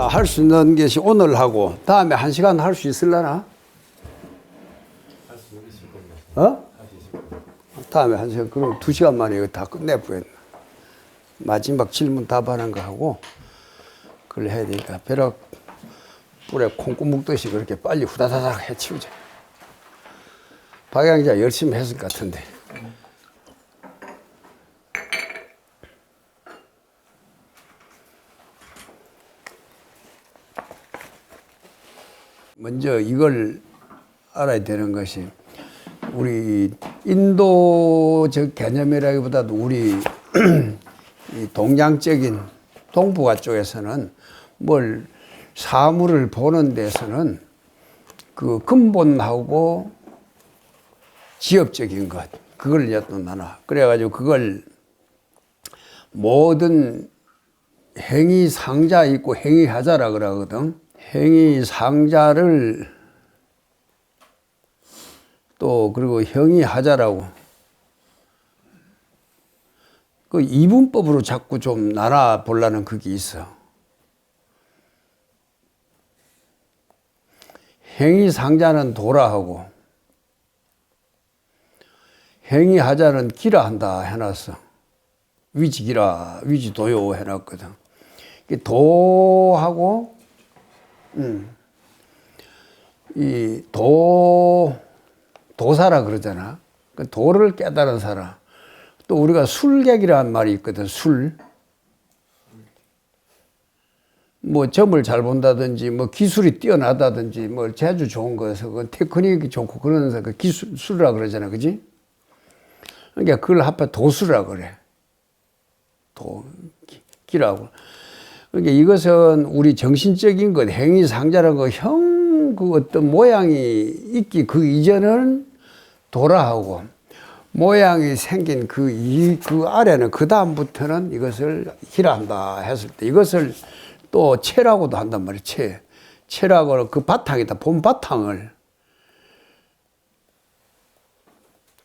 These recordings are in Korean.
할 수 있는 것이 오늘 하고 다음에 1시간 할 수 있을라나? 할 수 있을 겁니다. 어? 할 수 있을 겁니다. 다음에 1시간, 그럼 2시간 만에 이거 다 끝내버렸네. 마지막 질문 답하는 거 하고 그걸 해야 되니까 벼락 뿔에 콩국 묶듯이 그렇게 빨리 후다다닥 해치우자. 박양자 열심히 했을 것 같은데. 먼저 이걸 알아야 되는 것이 우리 인도적 개념이라기보다도 우리 이 동양적인 동북아 쪽에서는 뭘 사물을 보는 데서는 그 근본하고 지엽적인 것 그걸 이제 또 나눠. 그래가지고 그걸 모든 행위상자 있고 행위하자라 그러거든. 행위상자를 또 그리고 형이하자라고 그 이분법으로 자꾸 좀 나눠 보려는 그게 있어. 행위상자는 도라하고 행위하자는 기라한다 해놨어. 위지기라 위지도요 해놨거든. 도하고 이 도사라 그러잖아. 그 도를 깨달은 사람. 또 우리가 술객이라는 말이 있거든. 술. 뭐 점을 잘 본다든지 뭐 기술이 뛰어나다든지 뭐 재주 좋은 거에서 그 테크닉이 좋고 그러면서 그 기술이라 그러잖아. 그지? 그러니까 그걸 합해 도수라 그래. 기라고. 그러니까 이것은 우리 정신적인 것, 행위상자라는 거, 그 어떤 모양이 있기 그 이전은 도라하고, 모양이 생긴 그 아래는 그 다음부터는 이것을 희라한다 했을 때, 이것을 또 체라고도 한단 말이에요. 체라고는 그 바탕이다. 본 바탕을.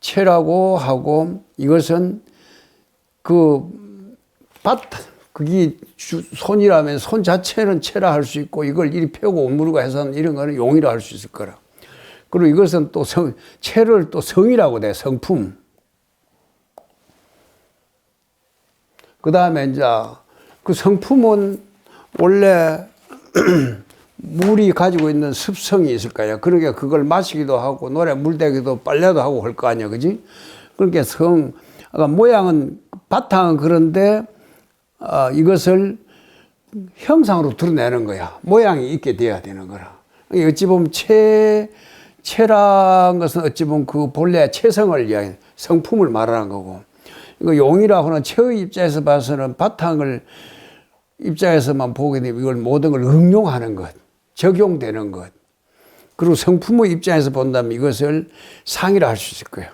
체라고 하고, 이것은 그 바탕, 그게 손이라면 손 자체는 체라 할 수 있고 이걸 이리 펴고 오므르고 해서는 이런 거는 용이라 할 수 있을 거라. 그리고 이것은 또 체를 또 성이라고 돼. 성품. 그 다음에 이제 그 성품은 원래 물이 가지고 있는 습성이 있을 거야. 그러니까 그걸 마시기도 하고 노래 물대기도 빨래도 하고 할 거 아니야. 그지? 그러니까 모양은 바탕은 그런데 이것을 형상으로 드러내는 거야. 모양이 있게 돼야 되는 거라. 어찌 보면 체란 것은 어찌 보면 그 본래 체성을 이야기해. 성품을 말하는 거고. 이거 용이라고 하는 체의 입장에서 봐서는 바탕을 입장에서만 보게 되면 이걸 모든 걸 응용하는 것, 적용되는 것. 그리고 성품의 입장에서 본다면 이것을 상이라 할 수 있을 거예요.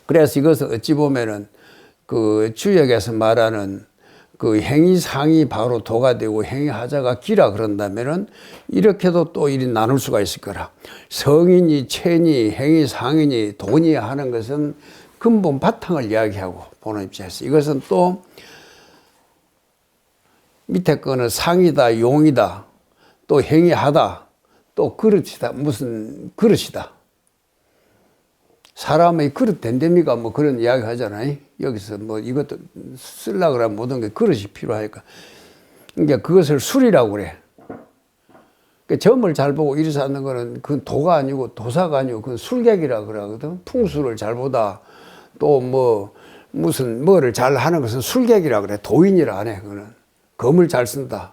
그래서 이것을 어찌 보면은 그 주역에서 말하는 그 행위상이 바로 도가 되고 행위하자가 기라 그런다면은 이렇게도 또 이리 나눌 수가 있을 거라. 성이니 체니 행위상이니 도니 하는 것은 근본 바탕을 이야기하고 보는 입장에서 이것은 또 밑에 거는 상이다, 용이다, 또 행위하다, 또 그릇이다, 무슨 그릇이다. 사람의 그릇 댄데미가 뭐 그런 이야기 하잖아요. 여기서 뭐 이것도 쓰려고 그러면 모든 게 그릇이 필요하니까. 그러니까 그것을 술이라고 그래. 그러니까 점을 잘 보고 이리 사는 거는 그건 도가 아니고 도사가 아니고 그건 술객이라고 그러거든. 풍수를 잘 보다 또 뭐 무슨 뭐를 잘 하는 것은 술객이라고 그래. 도인이라 안 해. 그거는. 검을 잘 쓴다.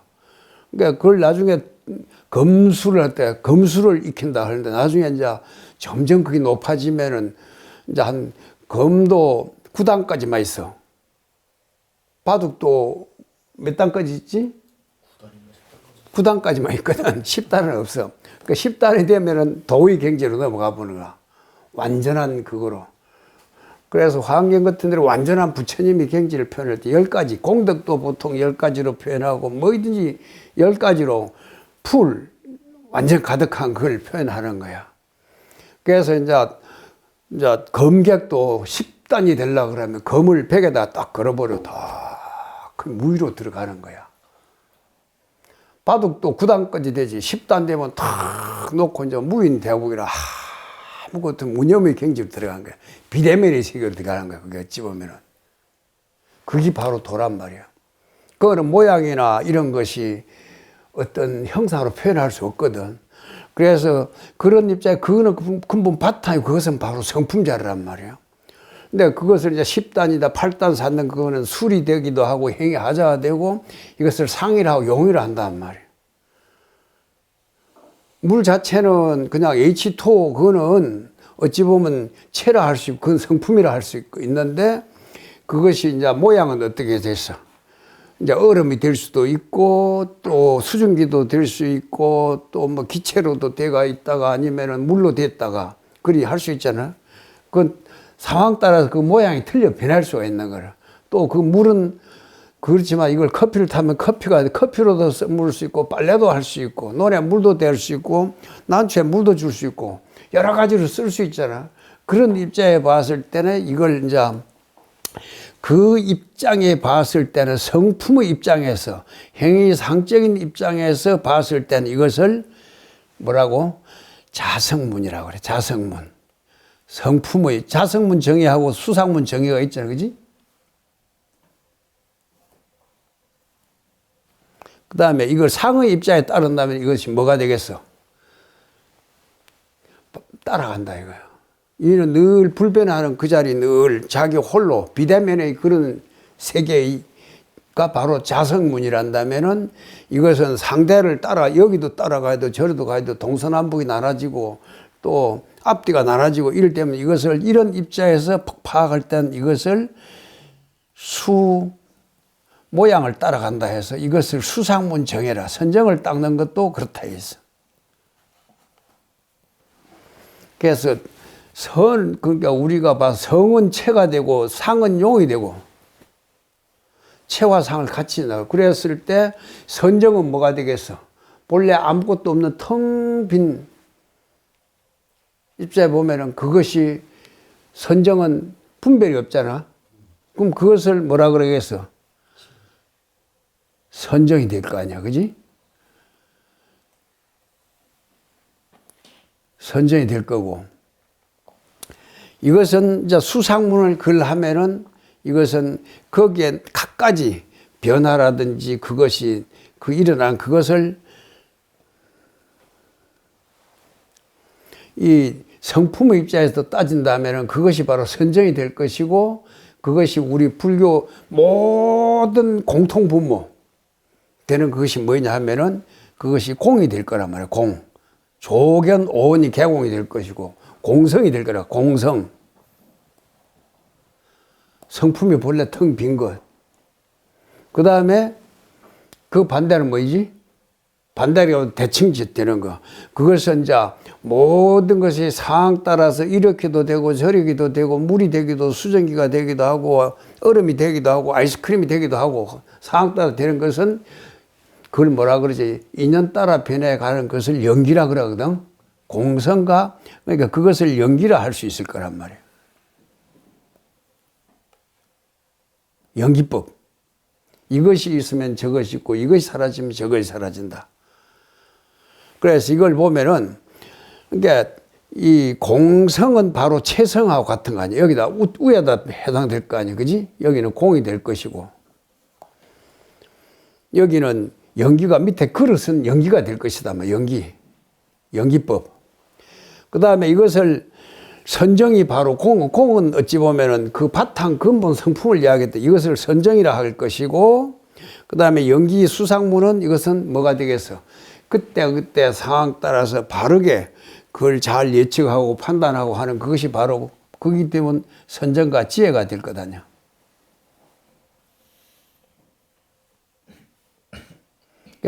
그러니까 그걸 나중에 검수를 할 때 검수를 익힌다 하는데 나중에 이제 점점 그게 높아지면은 이제 한 검도 9단까지만 있어. 바둑도 몇 단까지 있지? 9단까지만 있거든. 10단은 없어. 그러니까 10단이 되면은 도의 경지로 넘어가 보는 거야. 완전한 그거로. 그래서 화엄경 같은 데로 완전한 부처님이 경지를 표현할 때 10가지, 공덕도 보통 10가지로 표현하고 뭐든지 10가지로 풀, 완전 가득한 그걸 표현하는 거야. 그래서 이제 검객도 10단이 되려고 그러면 검을 벽에다 딱 걸어버려 다 그 무위로 들어가는 거야. 바둑도 9단까지 되지 10단 되면 탁 놓고 이제 무인 대국이라 아무것도 무념의 경지로 들어간 거야. 비대면의 세계로 들어가는 거야. 그게 어찌 보면은. 그게 바로 도란 말이야. 그거는 모양이나 이런 것이 어떤 형상으로 표현할 수 없거든. 그래서 그런 입장에 그거는 근본 바탕이 그것은 바로 성품자란 말이야. 근데 그것을 이제 10단이다 8단 4단 그거는 술이 되기도 하고 행위 하자가 되고 이것을 상의를 하고 용의를 한단 말이야. 물 자체는 그냥 H2O 그거는 어찌 보면 체라 할 수 있고 그건 성품이라 할 수 있는데 그것이 이제 모양은 어떻게 됐어? 이제 얼음이 될 수도 있고 또 수증기도 될 수 있고 또 뭐 기체로도 돼가 있다가 아니면은 물로 됐다가 그리 할 수 있잖아. 그건 상황 따라서 그 모양이 틀려 변할 수가 있는 거라. 또 그 물은 그렇지만 이걸 커피를 타면 커피로도 먹을 수 있고 빨래도 할 수 있고 논에 물도 댈 수 있고 난초에 물도 줄 수 있고 여러 가지로 쓸 수 있잖아. 그런 입장에 봤을 때는 이걸 이제 그 입장에 봤을 때는 성품의 입장에서 행위상적인 입장에서 봤을 때는 이것을 뭐라고? 자성문이라고 그래. 자성문. 성품의 자성문 정의하고 수상문 정의가 있잖아. 그지? 그 다음에 이걸 상의 입장에 따른다면 이것이 뭐가 되겠어? 따라간다 이거야. 이는 늘 불변하는 그 자리 늘 자기 홀로 비대면의 그런 세계가 바로 자성문이란다면은 이것은 상대를 따라 여기도 따라가야 돼 저리도 가야 돼 동서남북이 나눠지고 또 앞뒤가 나눠지고 이럴 때면 이것을 이런 입장에서 파악할 땐 이것을 모양을 따라간다 해서 이것을 수상문 정해라. 선정을 닦는 것도 그렇다 했어. 그래서 그러니까 우리가 봐 성은 체가 되고 상은 용이 되고 체와 상을 같이 넣어. 그랬을 때 선정은 뭐가 되겠어? 본래 아무것도 없는 텅 빈 입자에 보면은 그것이 선정은 분별이 없잖아. 그럼 그것을 뭐라 그러겠어? 선정이 될 거 아니야. 그지? 선정이 될 거고. 이것은 이제 수상문을 하면은 이것은 거기에 갖가지 변화라든지 그것이 일어난 그것을 이 성품의 입장에서 따진다면은 그것이 바로 선정이 될 것이고 그것이 우리 불교 모든 공통분모 되는 그것이 뭐냐 하면은 그것이 공이 될 거란 말이에요. 공. 조견 오온이 개공이 될 것이고 공성이 될 거라. 공성. 성품이 본래 텅 빈 것. 그 다음에 그 반대는 뭐이지? 반대로 대칭짓 되는 거. 그것은 이제 모든 것이 상황 따라서 이렇게도 되고 저렇게도 되고 물이 되기도 수증기가 되기도 하고 얼음이 되기도 하고 아이스크림이 되기도 하고 상황 따라 되는 것은 그걸 뭐라 그러지? 인연 따라 변해가는 것을 연기라 그러거든. 공성과 그러니까 그것을 연기라 할 수 있을 거란 말이에요. 연기법. 이것이 있으면 저것이 있고 이것이 사라지면 저것이 사라진다. 그래서 이걸 보면은 그러니까 이 공성은 바로 체성하고 같은 거 아니에요. 여기다 우에다 해당될 거 아니에요. 그지? 여기는 공이 될 것이고 여기는 연기가 밑에 그릇은 연기가 될 것이다. 연기법. 그 다음에 이것을 선정이 바로 공은 어찌 보면은 그 바탕 근본 성품을 이야기했다. 이것을 선정이라 할 것이고, 그 다음에 연기 수상문은 이것은 뭐가 되겠어? 그때 상황 따라서 바르게 그걸 잘 예측하고 판단하고 하는 그것이 바로 그렇기 때문에 선정과 지혜가 될 거다냐.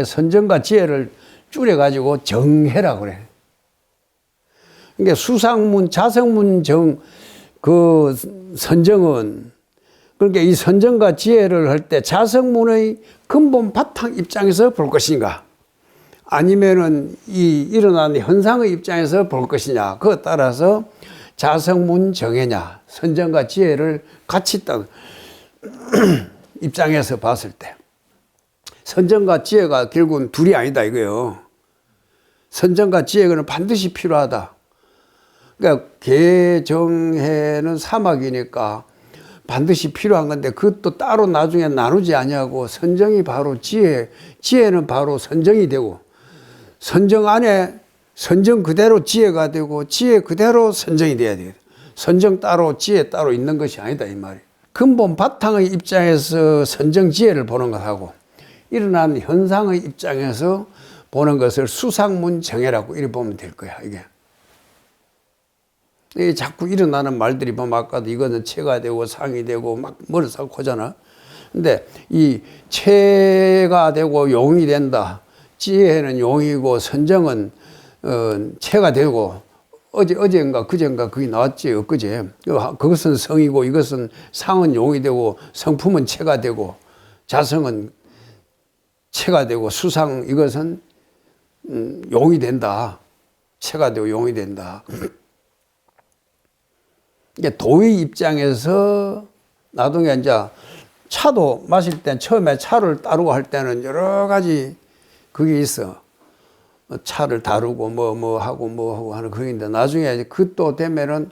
선정과 지혜를 줄여가지고 정해라 그래. 그러니까 수상문, 자성문 그 선정은 그러니까 이 선정과 지혜를 할 때 자성문의 근본 바탕 입장에서 볼 것인가 아니면은 이 일어나는 현상의 입장에서 볼 것이냐 그에 따라서 자성문 정해냐 선정과 지혜를 같이 딱 입장에서 봤을 때 선정과 지혜가 결국은 둘이 아니다 이거예요. 선정과 지혜는 반드시 필요하다. 그러니까 개정해는 사막이니까 반드시 필요한 건데 그것도 따로 나중에 나누지 아니하고 선정이 바로 지혜는 바로 선정이 되고 선정 안에 선정 그대로 지혜가 되고 지혜 그대로 선정이 돼야 돼요. 선정 따로 지혜 따로 있는 것이 아니다 이 말이에요. 근본 바탕의 입장에서 선정 지혜를 보는 것하고 일어난 현상의 입장에서 보는 것을 수상문정해라고 이렇게 보면 될 거야 이게. 자꾸 일어나는 말들이 보면 아까도 이거는 체가 되고 상이 되고 막 머리 싹 하잖아. 근데 이 체가 되고 용이 된다. 지혜는 용이고 선정은 체가 되고 어제인가 그젠가 그게 나왔지 엊그제. 그것은 성이고 이것은 상은 용이 되고 성품은 체가 되고 자성은 체가 되고 수상 이것은 용이 된다. 체가 되고 용이 된다. 이게 도의 입장에서 나중에 이제 차도 마실 때 처음에 차를 따르고 할 때는 여러 가지 그게 있어. 차를 다루고 뭐 하고 하는 그게 있는데 나중에 그또 되면은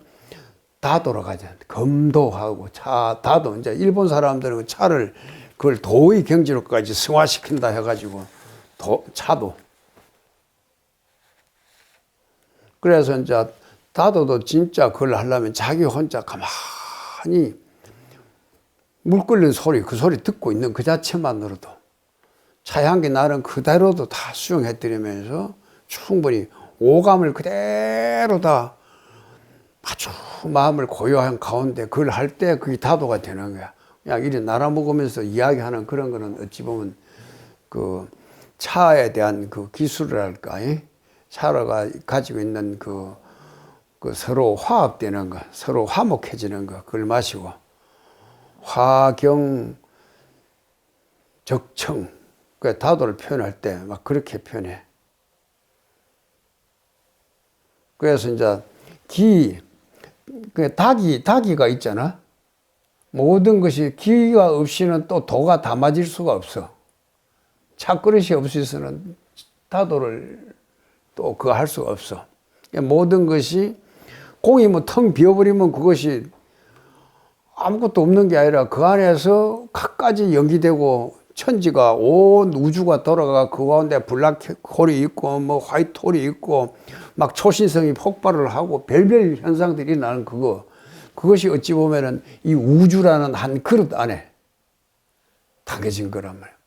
다 돌아가죠. 검도하고 차 다도 이제 일본 사람들은 차를 그걸 도의 경지로까지 승화시킨다 해가지고 차도. 그래서 이제 다도도 진짜 그걸 하려면 자기 혼자 가만히 물 끓는 소리 그 소리 듣고 있는 그 자체만으로도 차향기 나는 그대로도 다 수용해드리면서 충분히 오감을 그대로 다 아주 마음을 고요한 가운데 그걸 할 때 그게 다도가 되는 거야. 그냥 이리 나눠 먹으면서 이야기하는 그런 거는 어찌 보면 그 차에 대한 그 기술이랄까, 차가 가지고 있는 그 서로 화합되는 거, 서로 화목해지는 거, 그걸 마시고 화경 적청, 그 다도를 표현할 때 막 그렇게 표현해. 그래서 이제 다기가 있잖아. 모든 것이 기가 없이는 또 도가 담아질 수가 없어. 차그릇이 없이서는 다도를 또 그거 할 수가 없어. 모든 것이 공이 뭐 텅 비어버리면 그것이 아무것도 없는 게 아니라 그 안에서 각가지 연기되고 천지가 온 우주가 돌아가 그 가운데 블랙홀이 있고 뭐 화이트홀이 있고 막 초신성이 폭발을 하고 별별 현상들이 나는 그것이 어찌 보면은 이 우주라는 한 그릇 안에 담겨진 거란 말이에요.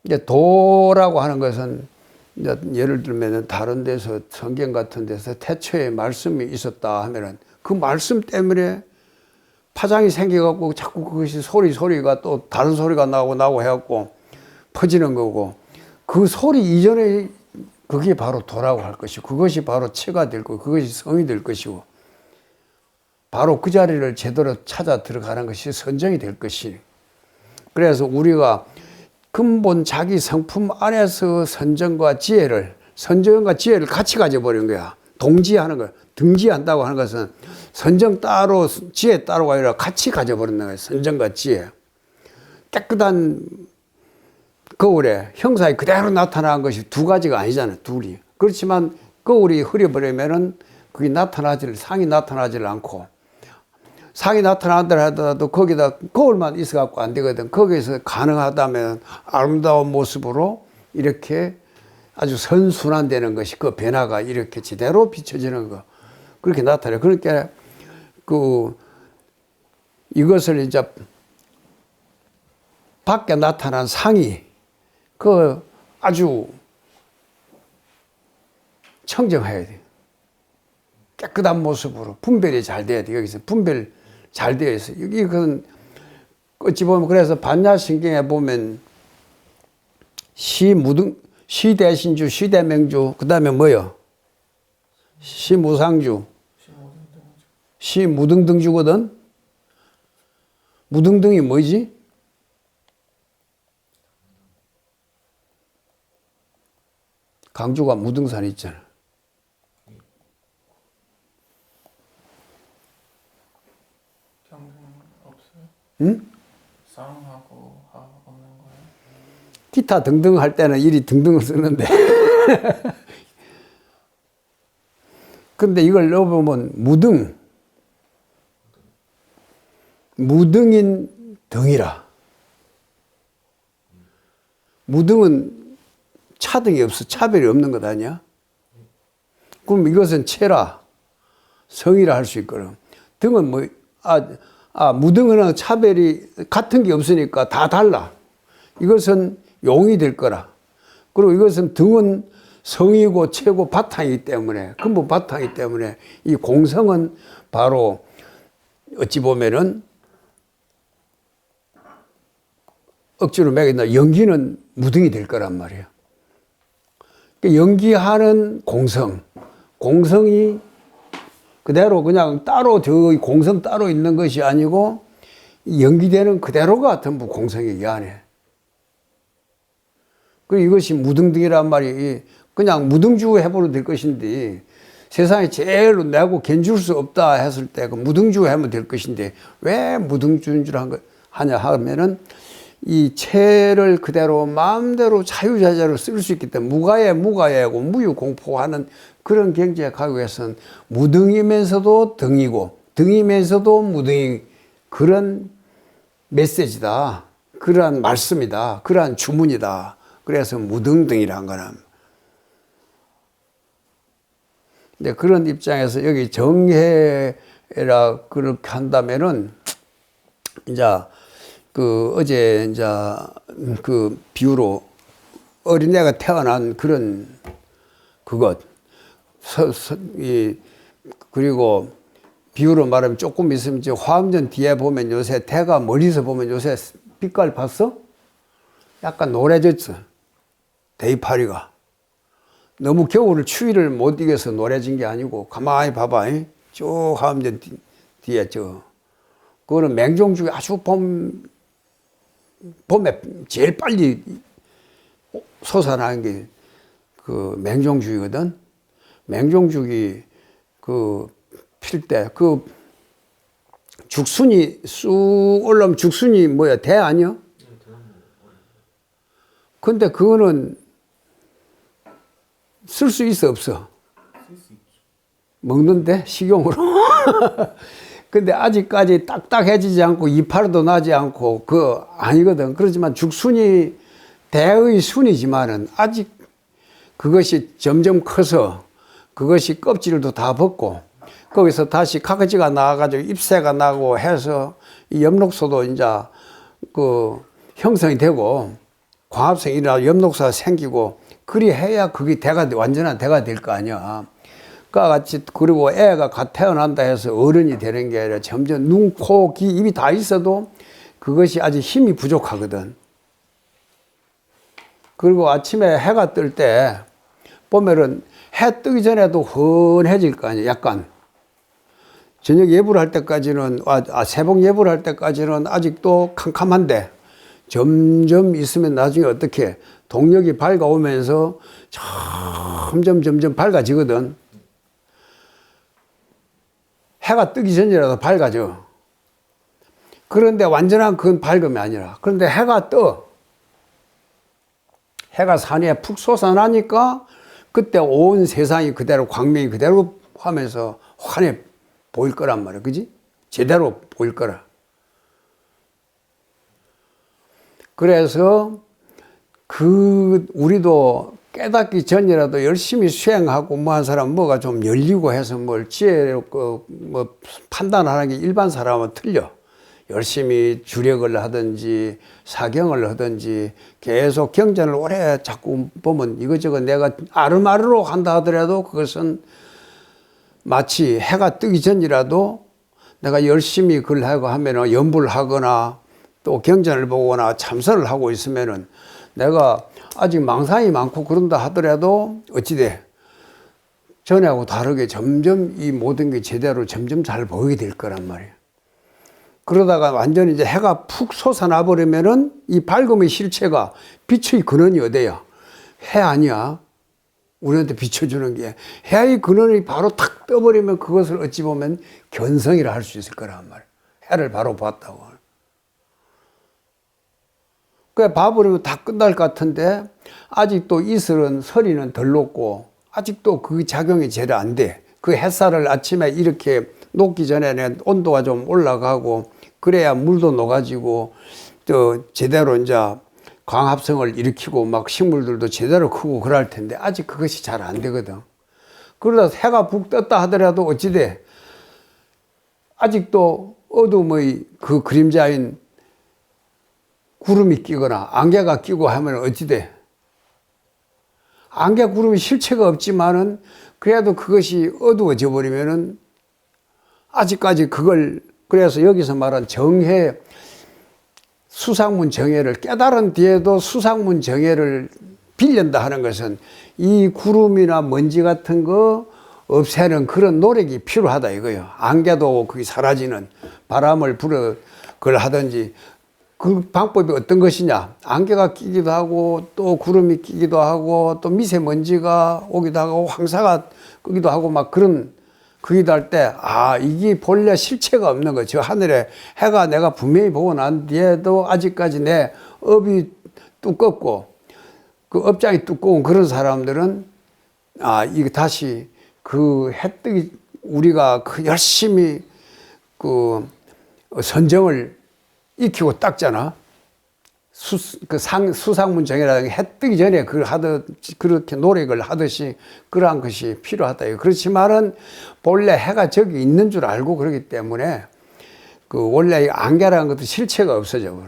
이제 도라고 하는 것은 이제 예를 들면 다른 데서 성경 같은 데서 태초에 말씀이 있었다 하면은 그 말씀 때문에 파장이 생겨갖고 자꾸 그것이 소리가 또 다른 소리가 나고 해갖고 퍼지는 거고 그 소리 이전에 그게 바로 도라고 할 것이고 그것이 바로 체가 될 거고 그것이 성이 될 것이고 바로 그 자리를 제대로 찾아 들어가는 것이 선정이 될 것이. 그래서 우리가 근본 자기 성품 안에서 선정과 지혜를 같이 가져버린 거야. 동지하는 거야. 등지한다고 하는 것은 선정 따로 지혜 따로가 아니라 같이 가져버린다는 거야. 선정과 지혜. 깨끗한 거울에 형상이 그대로 나타난 것이 두 가지가 아니잖아요. 둘이. 그렇지만 거울이 흐려버리면은 그게 상이 나타나질 않고 상이 나타나더라 하더라도 거기다 거울만 있어갖고 안 되거든. 거기에서 가능하다면 아름다운 모습으로 이렇게 아주 선순환되는 것이 그 변화가 이렇게 제대로 비춰지는 거. 그렇게 나타나요. 그러니까 이것을 이제 밖에 나타난 상이 아주 청정해야 돼. 깨끗한 모습으로 분별이 잘 돼야 돼. 여기서 분별 잘 되어 있어. 이건 어찌 보면 그래서 반야신경에 보면 시대신주, 시대명주, 그 다음에 뭐요? 시무상주, 시무등등주거든. 무등등이 뭐지? 강주가 무등산이 있잖아. 없어요? 응? 싸움하고 없는 거예요? 기타 등등 할 때는 일이 등등을 쓰는데 근데 이걸 넣어보면 무등인 등이라. 무등은 차등이 없어. 차별이 없는 것 아니야? 그럼 이것은 체라, 성이라 할 수 있거든. 등은 뭐, 무등은 차별이 같은 게 없으니까 다 달라. 이것은 용이 될 거라. 그리고 이것은 등은 성이고 체고 바탕이기 때문에, 근본 바탕이기 때문에 이 공성은 바로 어찌 보면은 억지로 매긴다. 연기는 무등이 될 거란 말이에요. 연기하는 공성이 그대로 그냥 따로 공성 따로 있는 것이 아니고 연기되는 그대로가 전부 공성이기 안에. 그리고 이것이 무등등이란 말이 그냥 무등주 해보면 될 것인데 세상에 제일로 내고 견줄 수 없다 했을 때 그 무등주 하면 될 것인데 왜 무등주인 줄 하냐 하면은 이 체를 그대로 마음대로 자유자재로 쓸 수 있기 때문에 무가해하고 무유공포하는 그런 경지에 가기 위해서는 무등이면서도 등이고 등이면서도 무등이 그런 메시지다. 그러한 말씀이다. 그러한 주문이다. 그래서 무등등이란 거라. 근데 그런 입장에서 여기 정해라 그렇게 한다면은 이제 어제 이제 그 비유로 어린애가 태어난 그런 그것 그리고 비유로 말하면 조금 있으면 이제 화엄전 뒤에 보면 요새 태가 멀리서 보면 요새 빛깔 봤어? 약간 노래졌어. 대이파리가. 너무 겨울을 추위를 못 이겨서 노래진 게 아니고 가만히 봐봐. 쭉 화엄전 뒤에 그거는 맹종 중에 아주 봄에 제일 빨리 솟아나는 게 그 맹종죽이거든. 맹종죽이 필 때 죽순이 쑥 올라오면 죽순이 뭐야? 대 아니야? 근데 그거는 쓸 수 있어 없어? 먹는데 식용으로. 근데 아직까지 딱딱해지지 않고 이파리도 나지 않고 아니거든. 그렇지만 죽순이 대의 순이지만은 아직 그것이 점점 커서 그것이 껍질도 다 벗고 거기서 다시 가지가 나와가지고 잎새가 나고 해서 이 엽록소도 이제 형성이 되고 광합성이 일어나고 엽록소가 생기고 그리 해야 그게 완전한 대가 될 거 아니야. 같이 그리고 애가 갓 태어난다 해서 어른이 되는 게 아니라 점점 눈, 코, 귀, 입이 다 있어도 그것이 아직 힘이 부족하거든. 그리고 아침에 해가 뜰 때 보면은 해 뜨기 전에도 훤해질 거 아니야. 약간 저녁 예불 할 때까지는 새벽 예불 할 때까지는 아직도 캄캄한데 점점 있으면 나중에 어떻게 동력이 밝아오면서 점점 밝아지거든. 해가 뜨기 전이라도 밝아져. 그런데 완전한 그건 밝음이 아니라. 그런데 해가 떠. 해가 산에 푹 솟아나니까 그때 온 세상이 그대로 광명이 그대로 하면서 환해 보일 거란 말이야. 그지? 제대로 보일 거라. 그래서 우리도 깨닫기 전이라도 열심히 수행하고 뭐 한 사람 뭐가 좀 열리고 해서 뭘 지혜로 뭐 판단하는 게 일반 사람은 틀려. 열심히 주력을 하든지 사경을 하든지 계속 경전을 오래 자꾸 보면 이것저것 내가 아르마르로 한다 하더라도 그것은 마치 해가 뜨기 전이라도 내가 열심히 그걸 하고 하면은 연불을 하거나 또 경전을 보거나 참선을 하고 있으면은 내가 아직 망상이 많고 그런다 하더라도 어찌돼 전하고 다르게 점점 이 모든 게 제대로 점점 잘 보이게 될 거란 말이에요. 그러다가 완전히 이제 해가 푹 솟아나 버리면은 이 밝음의 실체가 빛의 근원이 어디야? 해 아니야. 우리한테 비춰주는 게 해의 근원이 바로 탁 떠버리면 그것을 어찌 보면 견성이라 할 수 있을 거란 말이에요. 해를 바로 봤다고. 그 봐버리면 다 끝날 것 같은데 아직도 이슬은 서리는 덜 녹고 아직도 그 작용이 제대로 안 돼. 그 햇살을 아침에 이렇게 녹기 전에는 온도가 좀 올라가고 그래야 물도 녹아지고 또 제대로 이제 광합성을 일으키고 막 식물들도 제대로 크고 그럴 텐데 아직 그것이 잘 안 되거든. 그러다 해가 북 떴다 하더라도 어찌돼 아직도 어둠의 그 그림자인 구름이 끼거나 안개가 끼고 하면 어찌돼? 안개 구름이 실체가 없지만은 그래도 그것이 어두워져 버리면은 아직까지 그걸 그래서 여기서 말한 정해 수상문 정해를 깨달은 뒤에도 수상문 정해를 빌린다 하는 것은 이 구름이나 먼지 같은 거 없애는 그런 노력이 필요하다 이거예요. 안개도 그게 사라지는 바람을 불어 그걸 하든지 그 방법이 어떤 것이냐. 안개가 끼기도 하고 또 구름이 끼기도 하고 또 미세먼지가 오기도 하고 황사가 끄기도 하고 막 그런 그기도 할 때 아 이게 본래 실체가 없는 거. 저 하늘에 해가 내가 분명히 보고 난 뒤에도 아직까지 내 업이 두껍고 그 업장이 두꺼운 그런 사람들은 아 이게 다시 그 해뜨기 우리가 그 열심히 그 선정을 익히고 닦잖아. 수상문 정해라는 해 뜨기 전에 그걸 그렇게 노력을 하듯이 그러한 것이 필요하다. 그렇지만은 본래 해가 저기 있는 줄 알고 그러기 때문에 그 원래 안개라는 것도 실체가 없어져 버려.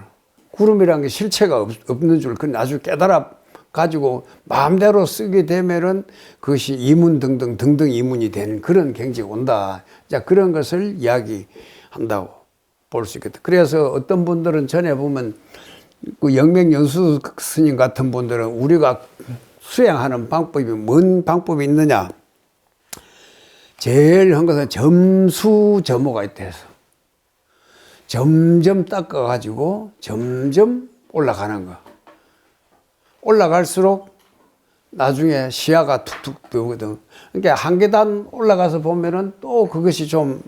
구름이라는 게 실체가 없는 줄 그건 아주 깨달아 가지고 마음대로 쓰게 되면은 그것이 이문 등등 이문이 되는 그런 경지가 온다. 자, 그런 것을 이야기한다고 볼 수 있겠다. 그래서 어떤 분들은 전에 보면 그 영맹연수 스님 같은 분들은 우리가 수행하는 방법이 뭔 방법이 있느냐. 제일 한 것은 점수점호가 있다 해서 점점 닦아가지고 점점 올라가는 거. 올라갈수록 나중에 시야가 툭툭 뜨거든. 그러니까 한 계단 올라가서 보면은 또 그것이 좀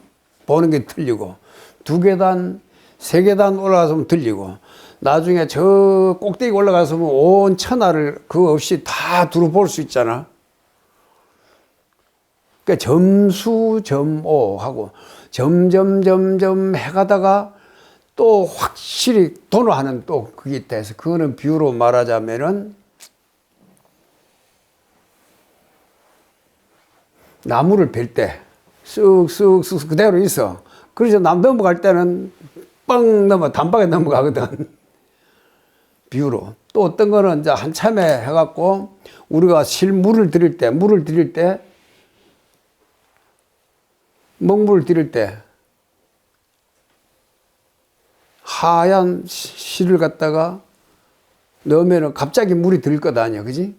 보는 게 틀리고 두 계단, 세 계단 올라가서 들리고 나중에 저 꼭대기 올라가서 온 천하를 그거 없이 다 두루 볼 수 있잖아. 그러니까 점수점오하고 점점 해가다가 또 확실히 도노하는 또 그게 있다 해서 그거는 비유로 말하자면은 나무를 벨 때 쓱쓱쓱 그대로 있어. 그래서 남 넘어갈 때는 뻥 단박에 넘어가거든. 비유로. 또 어떤 거는 이제 한참에 해갖고 우리가 물을 드릴 때 먹물을 드릴 때 하얀 실을 갖다가 넣으면은 갑자기 물이 들 것 아니야. 그지?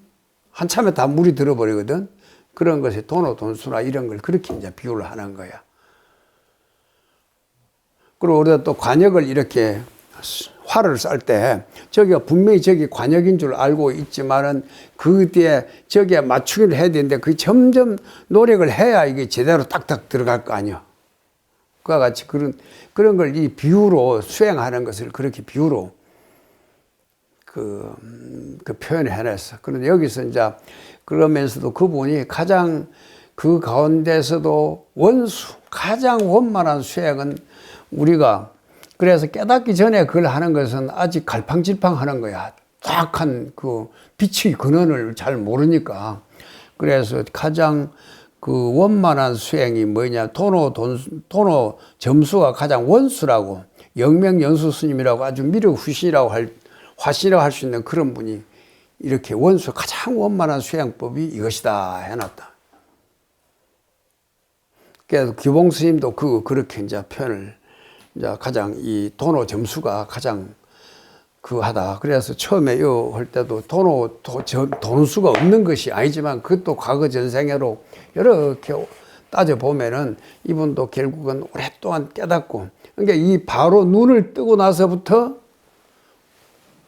한참에 다 물이 들어버리거든. 그런 것이 돈수나 이런 걸 그렇게 이제 비유를 하는 거야. 그리고 우리가 또 관역을 이렇게 활을 쌀 때 저기가 분명히 저기 관역인 줄 알고 있지만은 그 뒤에 저기에 맞추기를 해야 되는데 그 점점 노력을 해야 이게 제대로 딱딱 들어갈 거 아니야. 그와 같이 그런 걸 이 비유로 수행하는 것을 그렇게 비유로 그 표현을 해냈어. 그런데 여기서 이제 그러면서도 그분이 가장 그 가운데서도 가장 원만한 수행은 우리가 그래서 깨닫기 전에 그걸 하는 것은 아직 갈팡질팡 하는 거야. 딱한 그 빛의 근원을 잘 모르니까. 그래서 가장 그 원만한 수행이 뭐냐. 도노 점수가 가장 원수라고 영맹연수 스님이라고 아주 미륵후신이라고 화신이라고 할 수 있는 그런 분이 이렇게 가장 원만한 수행법이 이것이다 해놨다. 그래서 기봉 스님도 그렇게 이제 표현을 이제 가장 이 도노 점수가 가장 하다. 그래서 처음에 할 때도 돈수가 없는 것이 아니지만 그것도 과거 전생애로 이렇게 따져보면은 이분도 결국은 오랫동안 깨닫고 그러니까 이 바로 눈을 뜨고 나서부터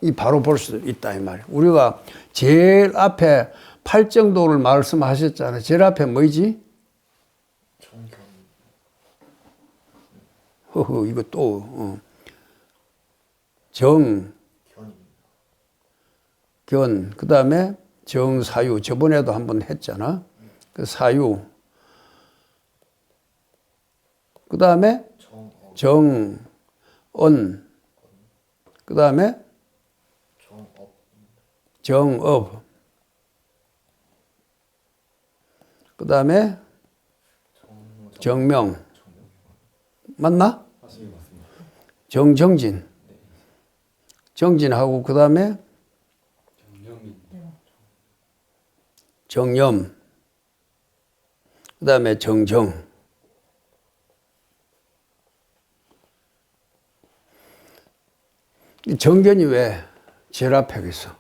이 바로 볼 수 있다 이 말이에요. 우리가 제일 앞에 팔정도를 말씀하셨잖아요. 제일 앞에 뭐지? 허허 이거 또 견, 그 다음에 정사유. 저번에도 한번 했잖아. 그 사유. 그 다음에 정언. 그 다음에 정업. 그 다음에 정명. 맞나? 맞습니다. 정진. 정진하고 그 다음에 정념. 그 다음에 정정. 이 정견이 왜 제일 앞에 있어?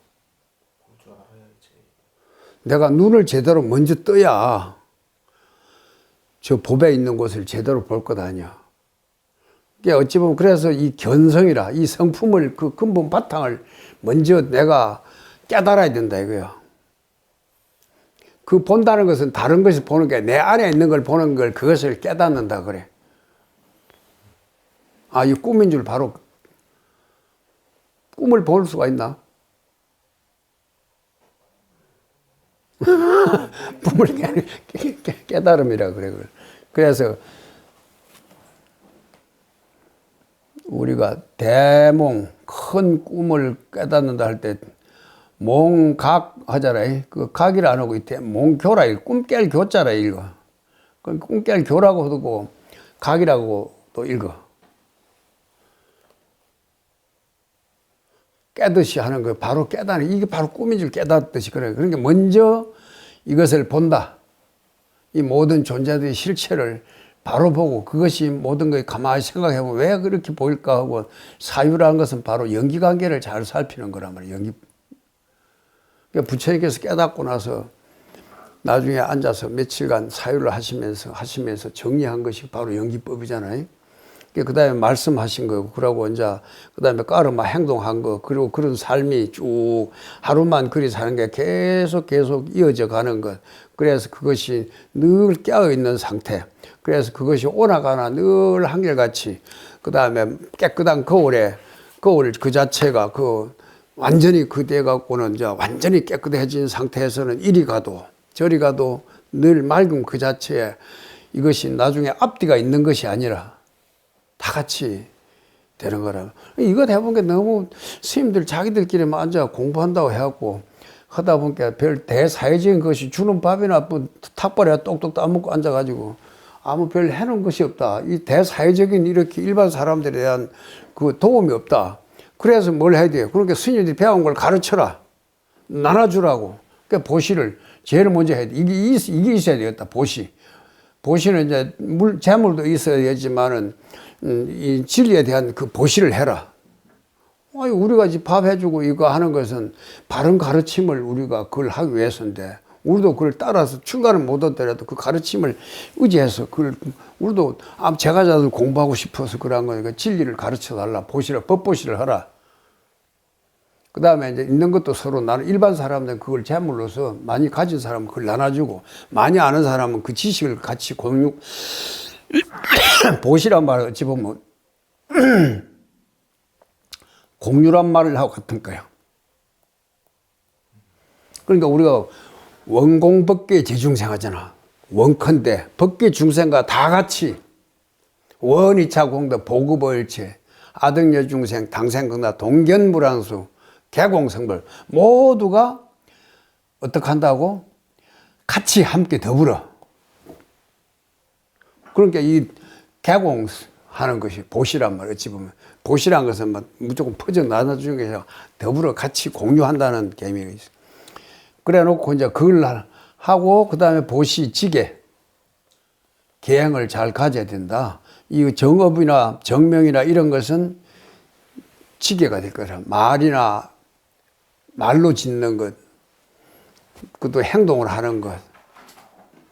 내가 눈을 제대로 먼저 떠야 저 법에 있는 곳을 제대로 볼 것 아니야. 그러니까 어찌 보면 그래서 이 견성이라 이 성품을 그 근본 바탕을 먼저 내가 깨달아야 된다 이거야. 그 본다는 것은 다른 것을 보는 게 내 안에 있는 걸 보는 걸 그것을 깨닫는다 그래. 아, 이 꿈인 줄 바로 꿈을 볼 수가 있나? 꿈을 깨달음이라 그래. 그래서 우리가 대몽 큰 꿈을 깨닫는다 할 때 몽각 하잖아요. 그 각이라 안 하고 몽교라 꿈깰 교자라 읽어. 그 꿈깰 교라고 하고 각이라고 또 읽어. 깨듯이 하는 거 바로 깨닫는 이게 바로 꿈인 줄 깨닫듯이 그래. 그러니까 먼저 이것을 본다. 이 모든 존재들의 실체를 바로 보고 그것이 모든 걸 가만히 생각해 보면 왜 그렇게 보일까 하고 사유라는 것은 바로 연기관계를 잘 살피는 거란 말이에요. 그러니까 부처님께서 깨닫고 나서 나중에 앉아서 며칠간 사유를 하시면서 정리한 것이 바로 연기법이잖아요. 그 다음에 말씀하신 거, 그러고 이제 그 다음에 까르마 행동한 거, 그리고 그런 삶이 쭉 하루만 그리 사는 게 계속 이어져 가는 것. 그래서 그것이 늘 깨어있는 상태. 그래서 그것이 오나가나 늘 한결같이. 그 다음에 깨끗한 거울 그 자체가 완전히 돼 갖고는 이제 완전히 깨끗해진 상태에서는 이리 가도 저리 가도 늘 맑은 그 자체에 이것이 나중에 앞뒤가 있는 것이 아니라 다 같이 되는 거라. 이거 해본 게 너무 스님들 자기들끼리만 앉아 공부한다고 해갖고 하다 보니까 별 대사회적인 것이 주는 밥이나 탁발에 똑똑 따먹고 앉아가지고 아무 별 해놓은 것이 없다. 이 대사회적인 이렇게 일반 사람들에 대한 그 도움이 없다. 그래서 뭘 해야 돼요? 그러니까 스님들이 배운 걸 가르쳐라. 나눠주라고. 그러니까 보시를 제일 먼저 해야 돼. 이게 있어야 되겠다. 보시는 이제 재물도 있어야 되지만은 이 진리에 대한 그 보시를 해라. 우리가 밥 해주고 이거 하는 것은 바른 가르침을 우리가 그걸 하기 위해서인데, 우리도 그걸 따라서 출가를 못 하더라도 그 가르침을 의지해서 우리도 제가자들 공부하고 싶어서 그런 거니까 진리를 가르쳐 달라. 법보시를 하라. 그 다음에 이제 있는 것도 서로 나는 일반 사람들은 그걸 재물로서 많이 가진 사람은 그걸 나눠주고, 많이 아는 사람은 그 지식을 같이 보시란 말을 어찌 보면 공유란 말을 하고 같은 거예요. 그러니까 우리가 원공법계 제중생 하잖아. 원컨대 법계 중생과 다 같이 원이차 공덕 보급어일체 아등여 중생 당생극나 동견불안수 개공성불 모두가 어떻게 한다고? 같이 함께 더불어. 그러니까 이 개공하는 것이 보시란 말이에요. 어찌 보면 보시란 것은 무조건 퍼져 나눠주는 게 아니라 더불어 같이 공유한다는 개념이 있어요. 그래 놓고 이제 그걸 하고 그 다음에 보시 지계 계행을 잘 가져야 된다. 이 정업이나 정명이나 이런 것은 지계가 될 거라. 말로 짓는 것, 그것도 행동을 하는 것,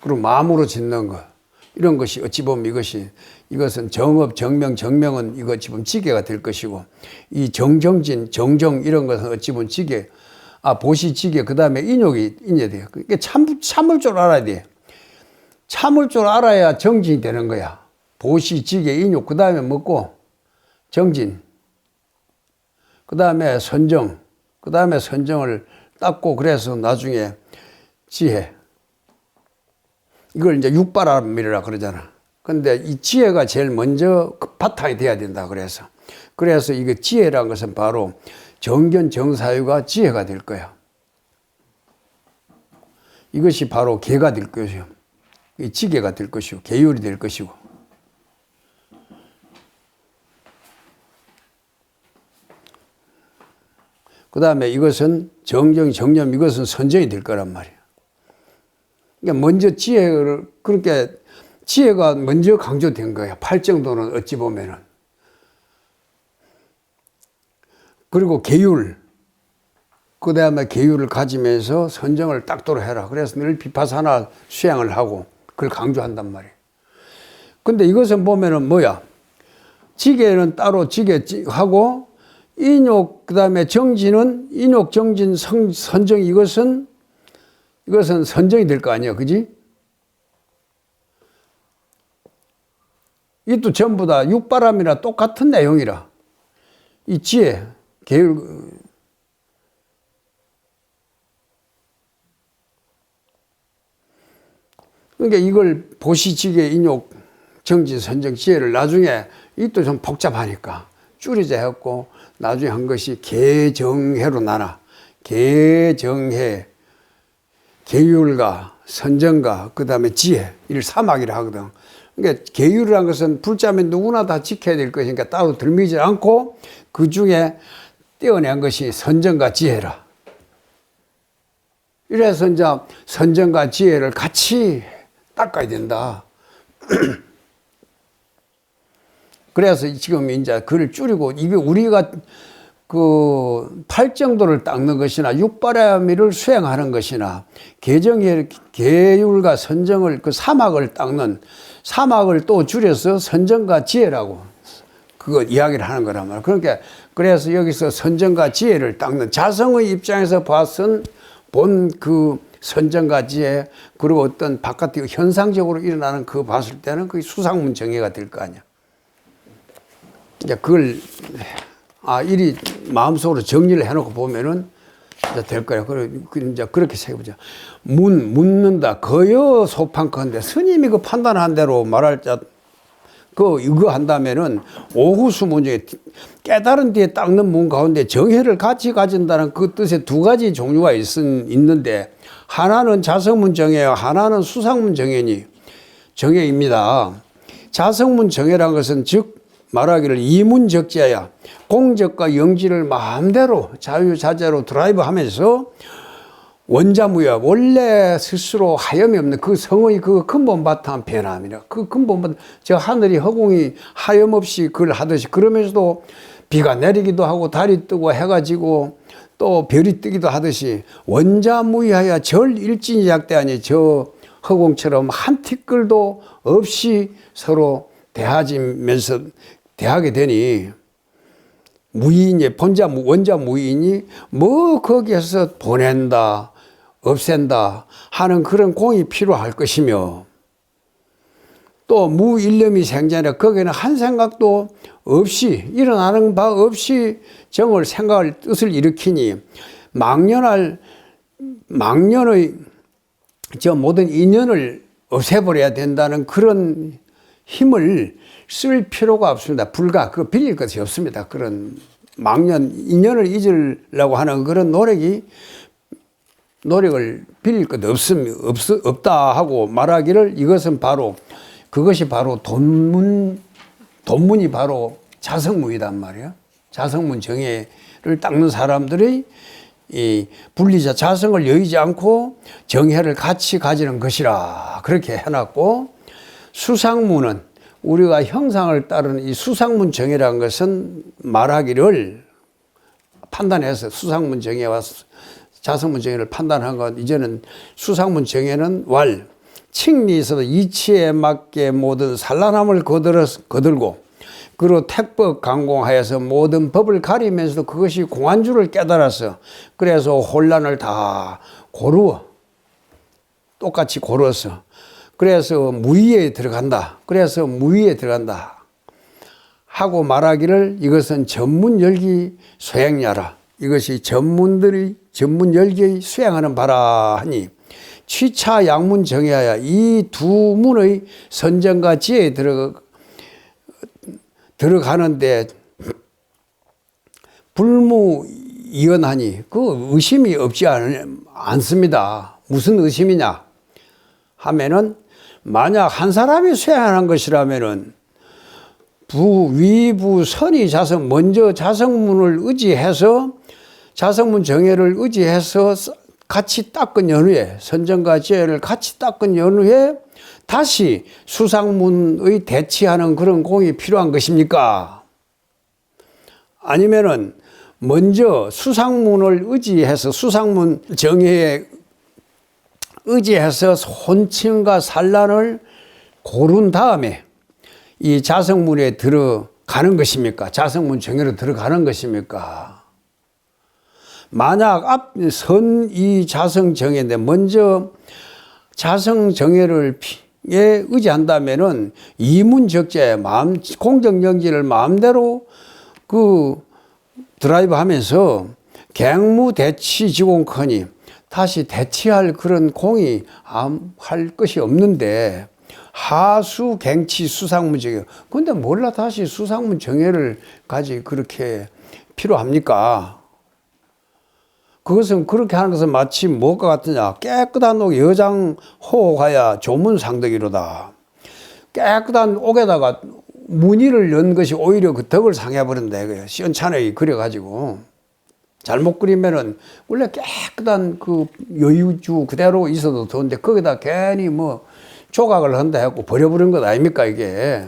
그리고 마음으로 짓는 것, 이런 것이 어찌 보면 이것은 정업, 정명, 정명은 이거 어찌 보면 지계가 될 것이고, 이 정정진, 정정 이런 것은 어찌 보면 지계, 보시 지계, 그 다음에 인욕이 있어야 돼요. 그러니까 참을 줄 알아야 돼. 참을 줄 알아야 정진이 되는 거야. 보시 지계, 인욕, 그 다음에 먹고 정진, 그 다음에 선정, 그 다음에 선정을 닦고 그래서 나중에 지혜. 이걸 이제 육바람이라 그러잖아. 근데 이 지혜가 제일 먼저 그 바탕이 돼야 된다 그래서 이게 지혜란 것은 바로 정견 정사유가 지혜가 될 거야. 이것이 바로 계가 될 것이요. 지계가 될 것이고 계율이 될 것이고. 그 다음에 이것은 정정, 정념, 이것은 선정이 될 거란 말이야. 그러니까 먼저 지혜를, 그렇게 지혜가 먼저 강조된 거야. 팔정도는 어찌 보면은. 그리고 계율. 그 다음에 계율을 가지면서 선정을 딱도록 해라. 그래서 늘 비파사나 수양을 하고 그걸 강조한단 말이에요. 근데 이것은 보면은 뭐야? 지계는 따로 지계하고 인욕, 그 다음에 정진은 인욕, 정진, 선정, 이것은 선정이 될 거 아니야. 그지? 이것도 전부 다 육바람이라 똑같은 내용이라. 이 지혜, 계율, 그러니까 이걸 보시지계, 인욕, 정진, 선정, 지혜를 나중에 이것도 좀 복잡하니까 줄이자 했고 나중에 한 것이 계정해로 나눠. 계정해, 계율과 선정과 그 다음에 지혜, 이를 사막이라 하거든. 그러니까 계율이라는 것은 불자면 누구나 다 지켜야 될 것이니까 따로 들미지 않고 그 중에 떼어낸 것이 선정과 지혜라. 이래서 이제 선정과 지혜를 같이 닦아야 된다. 그래서 지금 이제 그를 줄이고, 이게 우리가 그 팔정도를 닦는 것이나 육바라미를 수행하는 것이나 계율과 선정을, 그 사막을 닦는, 사막을 또 줄여서 선정과 지혜라고 그거 이야기를 하는 거란 말이야. 그러니까 그래서 여기서 선정과 지혜를 닦는, 자성의 입장에서 봤은 본 그 선정과 지혜, 그리고 어떤 바깥에 현상적으로 일어나는 그 봤을 때는 그게 수상문 정예가 될 거 아니야. 이제 그걸 이리 마음속으로 정리를 해놓고 보면은 이제 될 거야. 이제 그렇게 생각해보자. 묻는다. 거여 소판컨대. 스님이 그 판단한 대로 말할 자, 이거 한다면은 오후수 문제, 깨달은 뒤에 닦는 문 가운데 정혜를 같이 가진다는 그 뜻의 두 가지 종류가 있는데, 하나는 자성문 정혜와 하나는 수상문 정혜입니다. 자성문 정혜란 것은 즉 말하기를 이문적자야, 공적과 영지를 마음대로 자유자재로 드라이브 하면서 원자무야, 원래 스스로 하염이 없는 그 성의 그 근본 바탕 변함이라. 그 근본 바탕, 저 하늘이 허공이 하염 없이 그걸 하듯이, 그러면서도 비가 내리기도 하고 달이 뜨고 해가 지고 또 별이 뜨기도 하듯이 원자무야야 절일진약대하니 저 허공처럼 한 티끌도 없이 서로 대하지면서 대하게 되니, 무의인이, 원자 무의인이 뭐 거기에서 보낸다, 없앤다 하는 그런 공이 필요할 것이며, 또 무일념이 생자니라 거기에는 한 생각도 없이, 일어나는 바 없이 정을, 생각을, 뜻을 일으키니 망년의 저 모든 인연을 없애버려야 된다는 그런 힘을 쓸 필요가 없습니다. 그거 빌릴 것이 없습니다. 그런 인연을 잊으려고 하는 그런 노력을 빌릴 것 없다 하고 말하기를, 그것이 바로 돈문이 바로 자성문이단 말이야. 자성문 정혜를 닦는 사람들이 이 분리자 자성을 여의지 않고 정혜를 같이 가지는 것이라 그렇게 해놨고, 수상문은 우리가 형상을 따르는 이 수상문 정혜라는 것은 말하기를 판단해서 수상문 정혜와 자성문 정혜를 판단한 것, 이제는 수상문 정혜는 칭리에 있어서 이치에 맞게 모든 산란함을 거들고, 그리고 택법 강공하여서 모든 법을 가리면서도 그것이 공안주를 깨달아서, 그래서 혼란을 다 똑같이 고르어서, 그래서 무의에 들어간다. 하고 말하기를 이것은 전문열기 소행야라. 이것이 전문 열기의 수행하는 바라 하니 취차 양문 정해야 이 두 문의 선정과 지혜에 들어가는데 불무이언하니 그 의심이 없지 않습니다. 무슨 의심이냐 하면은 만약 한 사람이 수행하는 것이라면은 위부 선이 자성 먼저 자성문을 의지해서 자성문 정해를 의지해서 같이 닦은 연후에 선정과 지혜를 같이 닦은 연후에 다시 수상문의 대치하는 그런 공이 필요한 것입니까? 아니면은 먼저 수상문을 의지해서 수상문 정해에 의지해서 혼침과 산란을 고른 다음에 이 자성문에 들어가는 것입니까? 자성문 정해로 들어가는 것입니까? 만약 이 자성 정해인데 먼저 자성 정해를 의지한다면은 이문적재 공정정지를 마음대로 드라이브 하면서 갱무대치지공커니 다시 대치할 그런 공이 할 것이 없는데 하수 갱치 수상문 정해. 근데 몰라 다시 수상문 정해를 가지 그렇게 필요합니까? 그것은 그렇게 하는 것은 마치 무엇과 같으냐. 깨끗한 옥 여장 호가야 조문상덕이로다. 깨끗한 옥에다가 무늬를 연 것이 오히려 그 덕을 상해버린다 이거예요. 시원찮게 그려가지고 잘못 그리면은 원래 깨끗한 그 여유주 그대로 있어도 좋은데 거기다 괜히 뭐 조각을 한다 해갖고 버려버린 것 아닙니까 이게.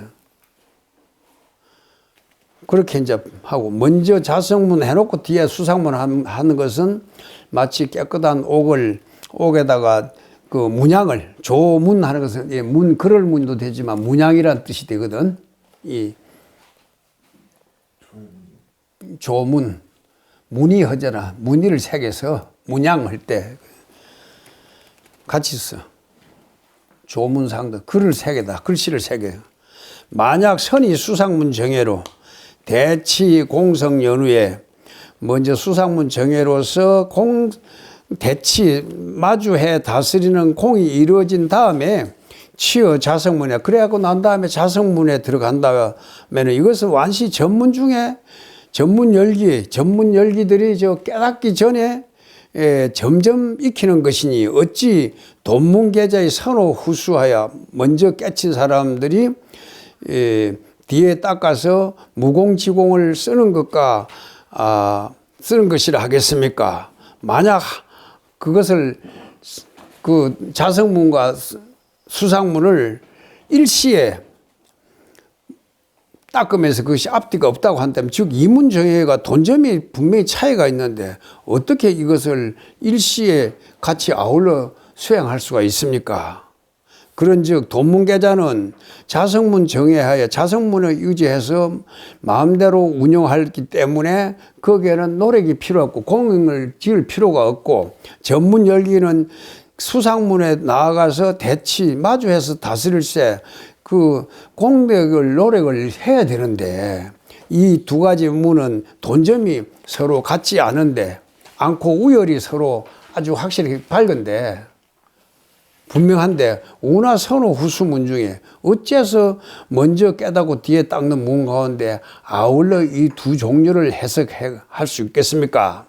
그렇게 이제 하고 먼저 자성문 해놓고 뒤에 수상문 하는 것은 마치 깨끗한 옥에다가 그 문양을 조문하는 것은 예, 그럴 문도 되지만 문양이라는 뜻이 되거든. 이 조문 문이 하잖아. 무늬를 새겨서 문양할 때 같이 써. 조문상도 글을 새겨다. 글씨를 새겨요. 만약 선이 수상문 정해로 대치 공성 연후에 먼저 수상문 정해로서 대치 마주해 다스리는 공이 이루어진 다음에 치어 자성문에 그래갖고 난 다음에 자성문에 들어간다면 이것은 완시 전문 중에 전문 열기들이 깨닫기 전에 점점 익히는 것이니 어찌 돈문계자의 선호 후수하여 먼저 깨친 사람들이 뒤에 닦아서 무공지공을 쓰는 것이라 하겠습니까? 만약 그것을 그 자성문과 수상문을 일시에 닦으면서 그것이 앞뒤가 없다고 한다면 즉 이문정해가 돈점이 분명히 차이가 있는데 어떻게 이것을 일시에 같이 아울러 수행할 수가 있습니까? 그런즉 돈문계자는 자성문 정해하여 자성문을 유지해서 마음대로 운영하기 때문에 거기에는 노력이 필요 없고 공을 지을 필요가 없고 전문 열기는 수상문에 나아가서 대치 마주해서 다스릴세 그 공력을 노력을 해야 되는데 이 두 가지 문은 돈점이 서로 같지 않고 우열이 서로 아주 확실히 밝은데 분명한데 우나 선호 후수문 중에 어째서 먼저 깨닫고 뒤에 닦는 문 가운데 아울러 이 두 종류를 해석할 수 있겠습니까?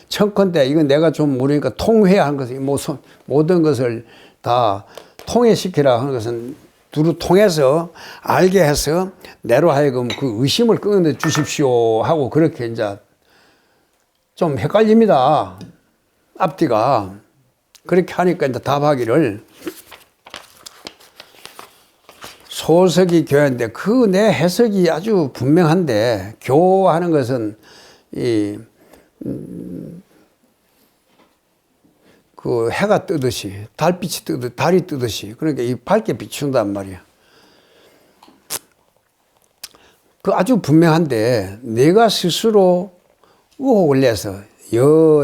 청컨대 이건 내가 좀 모르니까 통회하는 것을 모든 것을 다 통해시키라 하는 것은 두루 통해서 알게 해서 내로 하여금 그 의심을 끊어 주십시오 하고 그렇게 이제 좀 헷갈립니다. 앞뒤가. 그렇게 하니까 이제 답하기를 소석이 교회인데 그 내 해석이 아주 분명한데 교하는 것은 그 해가 뜨듯이 달빛이 뜨듯 달이 뜨듯이 그러니까 이 밝게 비춘단 말이야. 그 아주 분명한데 내가 스스로 의혹을 내서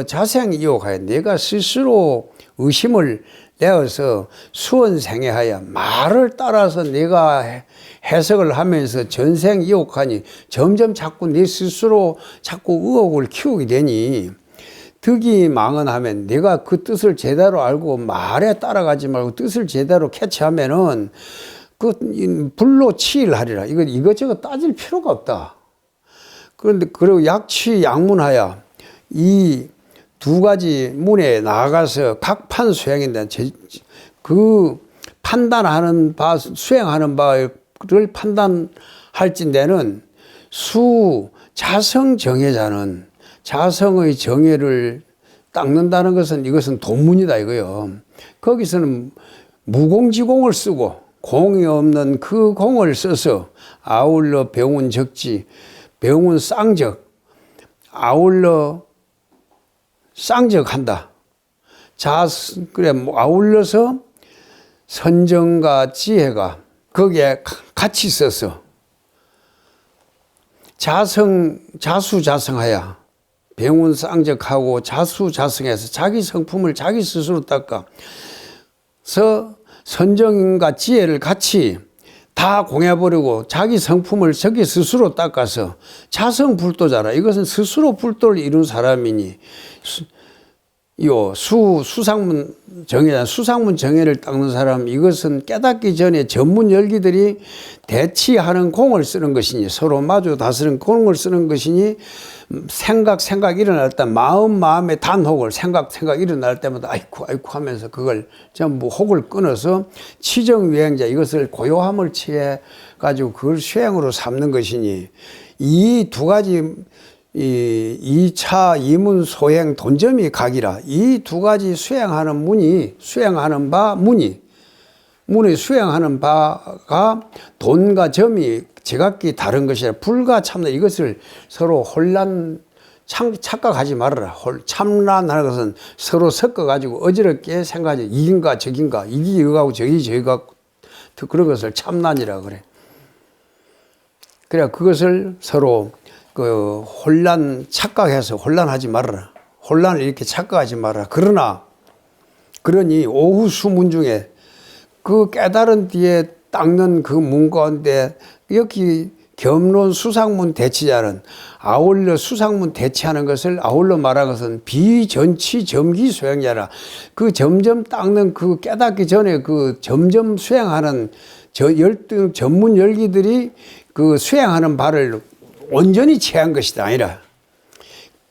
자세히 이혹하여 내가 스스로 의심을 되어서 수원생애하여 말을 따라서 내가 해석을 하면서 전생 이옥하니 점점 자꾸 내 스스로 자꾸 의혹을 키우게 되니 득이 망언하면 내가 그 뜻을 제대로 알고 말에 따라가지 말고 뜻을 제대로 캐치하면은 그 불로 치일하리라. 이거 이것저것 따질 필요가 없다. 그런데 그리고 약취 양문하여 이 두 가지 문에 나아가서 각 판 수행인데 그 판단하는 바 수행하는 바를 판단할진대는 자성 정예자는 자성의 정예를 닦는다는 것은 이것은 돈문이다 이거요. 거기서는 무공지공을 쓰고 공이 없는 그 공을 써서 아울러 병운 적지 병운 쌍적 아울러 쌍적한다. 그래 아울러서 선정과 지혜가 거기에 같이 있어서 자수자성하여 병운쌍적하고 자수자성해서 자기 성품을 자기 스스로 닦아서 선정과 지혜를 같이 다 공해버리고 자기 성품을 자기 스스로 닦아서 자성불도자라. 이것은 스스로 불도를 이룬 사람이니 수상문 정예를 닦는 사람, 이것은 깨닫기 전에 전문 열기들이 대치하는 공을 쓰는 것이니 서로 마주 다스리는 공을 쓰는 것이니 생각 일어날 때 마음의 단혹을 생각 일어날 때마다 아이쿠 하면서 그걸 전부 혹을 끊어서 치정유행자 이것을 고요함을 취해 가지고 그걸 수행으로 삼는 것이니 이 두 가지 이 2차 이문 소행 돈점이 각이라. 이 두 가지 수행하는 문이 수행하는 바가 돈과 점이 제각기 다른 것이라. 불과 참나 이것을 서로 착각하지 말아라. 참란하는 것은 서로 섞어가지고 어지럽게 생각하지. 이긴가 저긴가 이기 이거하고 저기 저기가 그런 것을 참란이라 그래. 그래 그것을 서로 착각해서 혼란하지 말아라. 혼란을 이렇게 착각하지 말아라. 그러니 오후 수문 중에 그 깨달은 뒤에 닦는 그 문 가운데 여기 겸론 수상문 대치자는 아울러 수상문 대치하는 것을 아울러 말하는 것은 비전치 점기 수행자라. 그 점점 닦는 그 깨닫기 전에 그 점점 수행하는 열등 전문 열기들이 그 수행하는 바를 온전히 취한 것이 아니라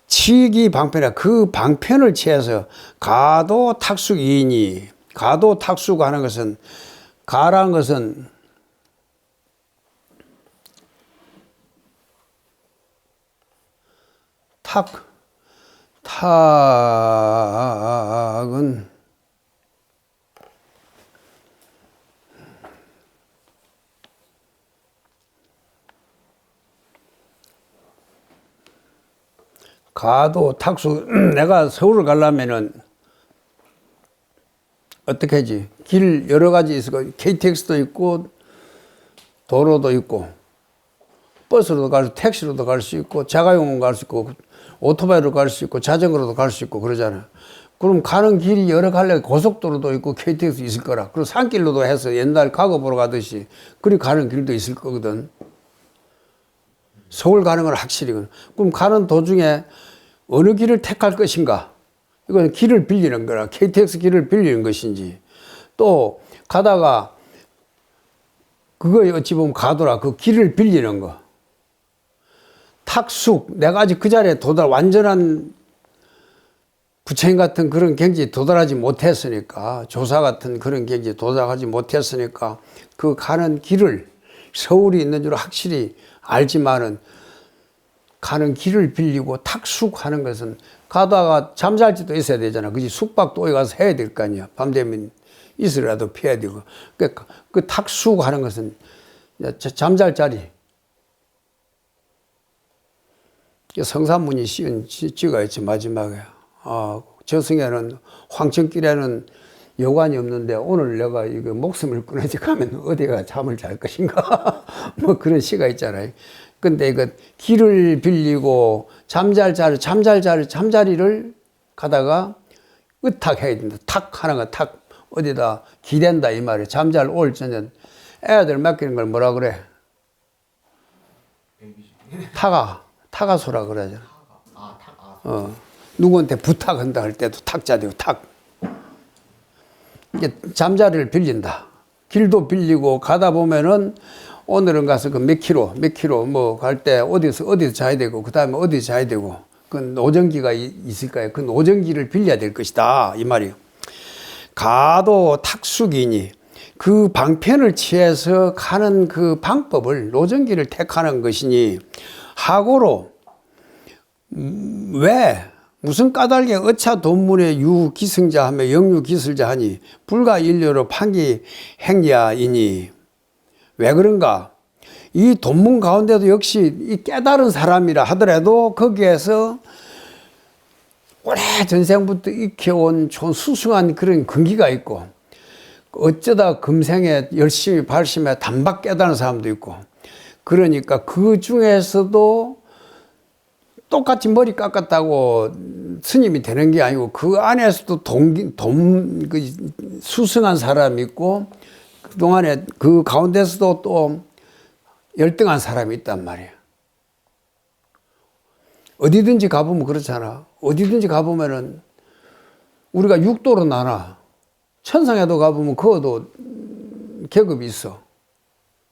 치기 방편이라. 그 방편을 취해서 가도 탁숙 이인이 가도 탁숙 하는 것은 가라는 것은 탁은 가도 탁수 내가 서울을 가려면은 어떻게 하지? 길 여러 가지 있고 KTX도 있고 도로도 있고 버스로도 갈 수, 택시로도 갈 수 있고 자가용으로 갈 수 있고 오토바이로 갈 수 있고 자전거로도 갈 수 있고 그러잖아. 그럼 가는 길이 여러 갈래 고속도로도 있고 KTX 있을 거라. 그리고 산길로도 해서 옛날 과거 보러 가듯이 그리 가는 길도 있을 거거든. 서울 가는 건 확실히. 그럼 가는 도중에 어느 길을 택할 것인가? 이건 길을 빌리는 거라. KTX 길을 빌리는 것인지. 또 가다가 그거 어찌 보면 가더라. 그 길을 빌리는 거. 탁숙. 내가 아직 그 자리에 완전한 부처님 같은 그런 경지에 도달하지 못했으니까, 조사 같은 그런 경지에 도달하지 못했으니까 그 가는 길을 서울이 있는 줄 확실히 알지만은 가는 길을 빌리고 탁숙하는 것은 가다가 잠잘 때도 있어야 되잖아. 그지? 숙박도 어디 가서 해야 될 거 아니야. 밤 되면 있으라도 피해야 되고. 그 탁숙하는 것은 잠잘 자리. 성산문이 찍어 있지 마지막에. 저승에는 황천길에는 여관이 없는데 오늘 내가 이거 목숨을 끊어지 가면 어디가 잠을 잘 것인가? 뭐 그런 시가 있잖아요. 근데 그 길을 빌리고 잠자리를 가다가 의탁해야 된다. 탁 하는 거 탁. 어디다 기댄다 이 말이에요. 잠잘 올 전에 애들 맡기는 걸 뭐라 그래? 타가소라 그러잖아. 누구한테 부탁한다 할 때도 탁자되고 탁. 이게 잠자리를 빌린다. 길도 빌리고 가다 보면은 오늘은 가서 그 몇 킬로 뭐 갈 때 어디서 자야 되고 그 다음에 어디 자야 되고 그 노정기가 있을 거예요. 그 노정기를 빌려야 될 것이다 이 말이에요. 가도 탁숙이니 그 방편을 취해서 가는 그 방법을 노정기를 택하는 것이니 하고로 왜 무슨 까닭에 어차 돈문에 유기승자 하며 영유기술자 하니 불가일료로 판기 행야이니 왜 그런가? 이 돈문 가운데도 역시 이 깨달은 사람이라 하더라도 거기에서 오래 전생부터 익혀온 좀 수승한 그런 근기가 있고 어쩌다 금생에 열심히 발심해 단박 깨달은 사람도 있고 그러니까 그 중에서도 똑같이 머리 깎았다고 스님이 되는 게 아니고 그 안에서도 수승한 사람이 있고 그동안에 그 가운데서도 또 열등한 사람이 있단 말이에요. 어디든지 가보면 그렇잖아. 어디든지 가보면은 우리가 육도로 나눠. 천상에도 가보면 그것도 계급이 있어.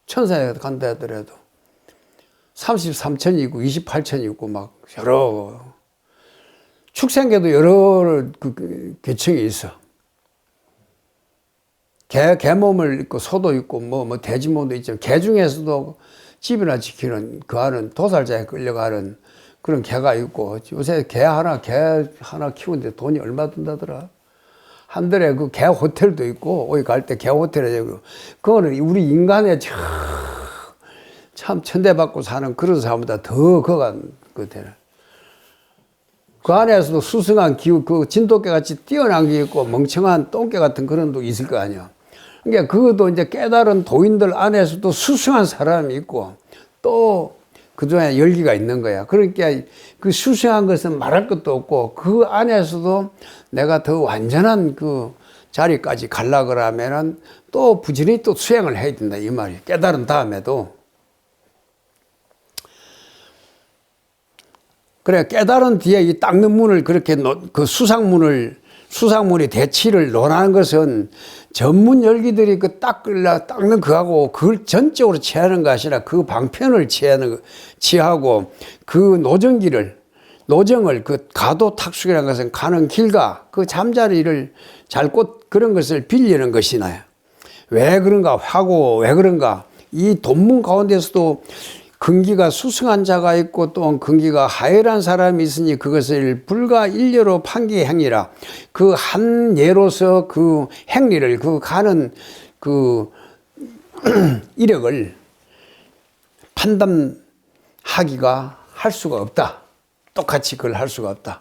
천상에 간다 하더라도 33천이 있고 28천이 있고 막 여러 축생계도 여러 그 계층이 있어. 개 몸을 있고 소도 있고 뭐 돼지몸도 있지만 개 중에서도 집이나 지키는 그 안은 도살자에 끌려가는 그런 개가 있고 요새 개 하나 키우는데 돈이 얼마 든다더라. 한 달에 그 개 호텔도 있고 어디 갈 때 개 호텔에 되고 그거는 우리 인간의 참 천대받고 사는 그런 사람보다 더 거간 거대라. 그 안에서도 수승한 기후, 그 진돗개 같이 뛰어난 게 있고 멍청한 똥개 같은 그런 도 있을 거 아니야. 그러니까 그것도 이제 깨달은 도인들 안에서도 수승한 사람이 있고 또 그중에 열기가 있는 거야. 그러니까 그 수승한 것은 말할 것도 없고 그 안에서도 내가 더 완전한 그 자리까지 가려고 하면은 또 부지런히 또 수행을 해야 된다 이 말이야. 깨달은 다음에도. 그래 깨달은 뒤에 이 닦는 문을 그렇게 그 수상문의 대치를 논하는 것은 전문 열기들이 그 닦는 그하고 그걸 전적으로 취하는 것이 아니라 그 방편을 취하고 그 노정을 그 가도 탁숙이라는 것은 가는 길과 그 잠자리를 그런 것을 빌리는 것이나요. 왜 그런가 하고 왜 그런가 이 돈문 가운데서도 근기가 수승한 자가 있고 또 근기가 하열한 사람이 있으니 그것을 불가일료로 판기행위라 그 한 예로서 그 행리를 그 가는 그 이력을 판단하기가 할 수가 없다. 똑같이 그걸 할 수가 없다.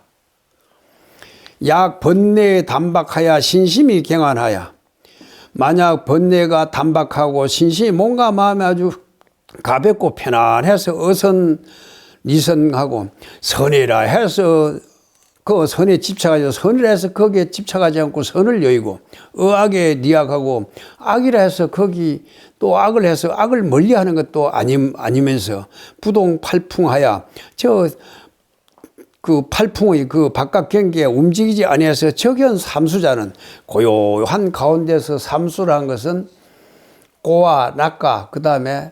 약 번뇌에 단박하여 신심이 경안하여 만약 번뇌가 단박하고 신심이 몸과 마음이 아주 가볍고 편안해서 어선니선하고 선이라 해서 그 선에 집착하죠. 선이라 해서 거기에 집착하지 않고 선을 여의고 악에 니악하고 악이라 해서 거기 또 악을 해서 악을 멀리하는 것도 아니면서 부동팔풍하여 그 팔풍의 그 바깥 경계에 움직이지 아니해서 적연 삼수자는 고요한 가운데서 삼수라는 것은 고와 낙과 그 다음에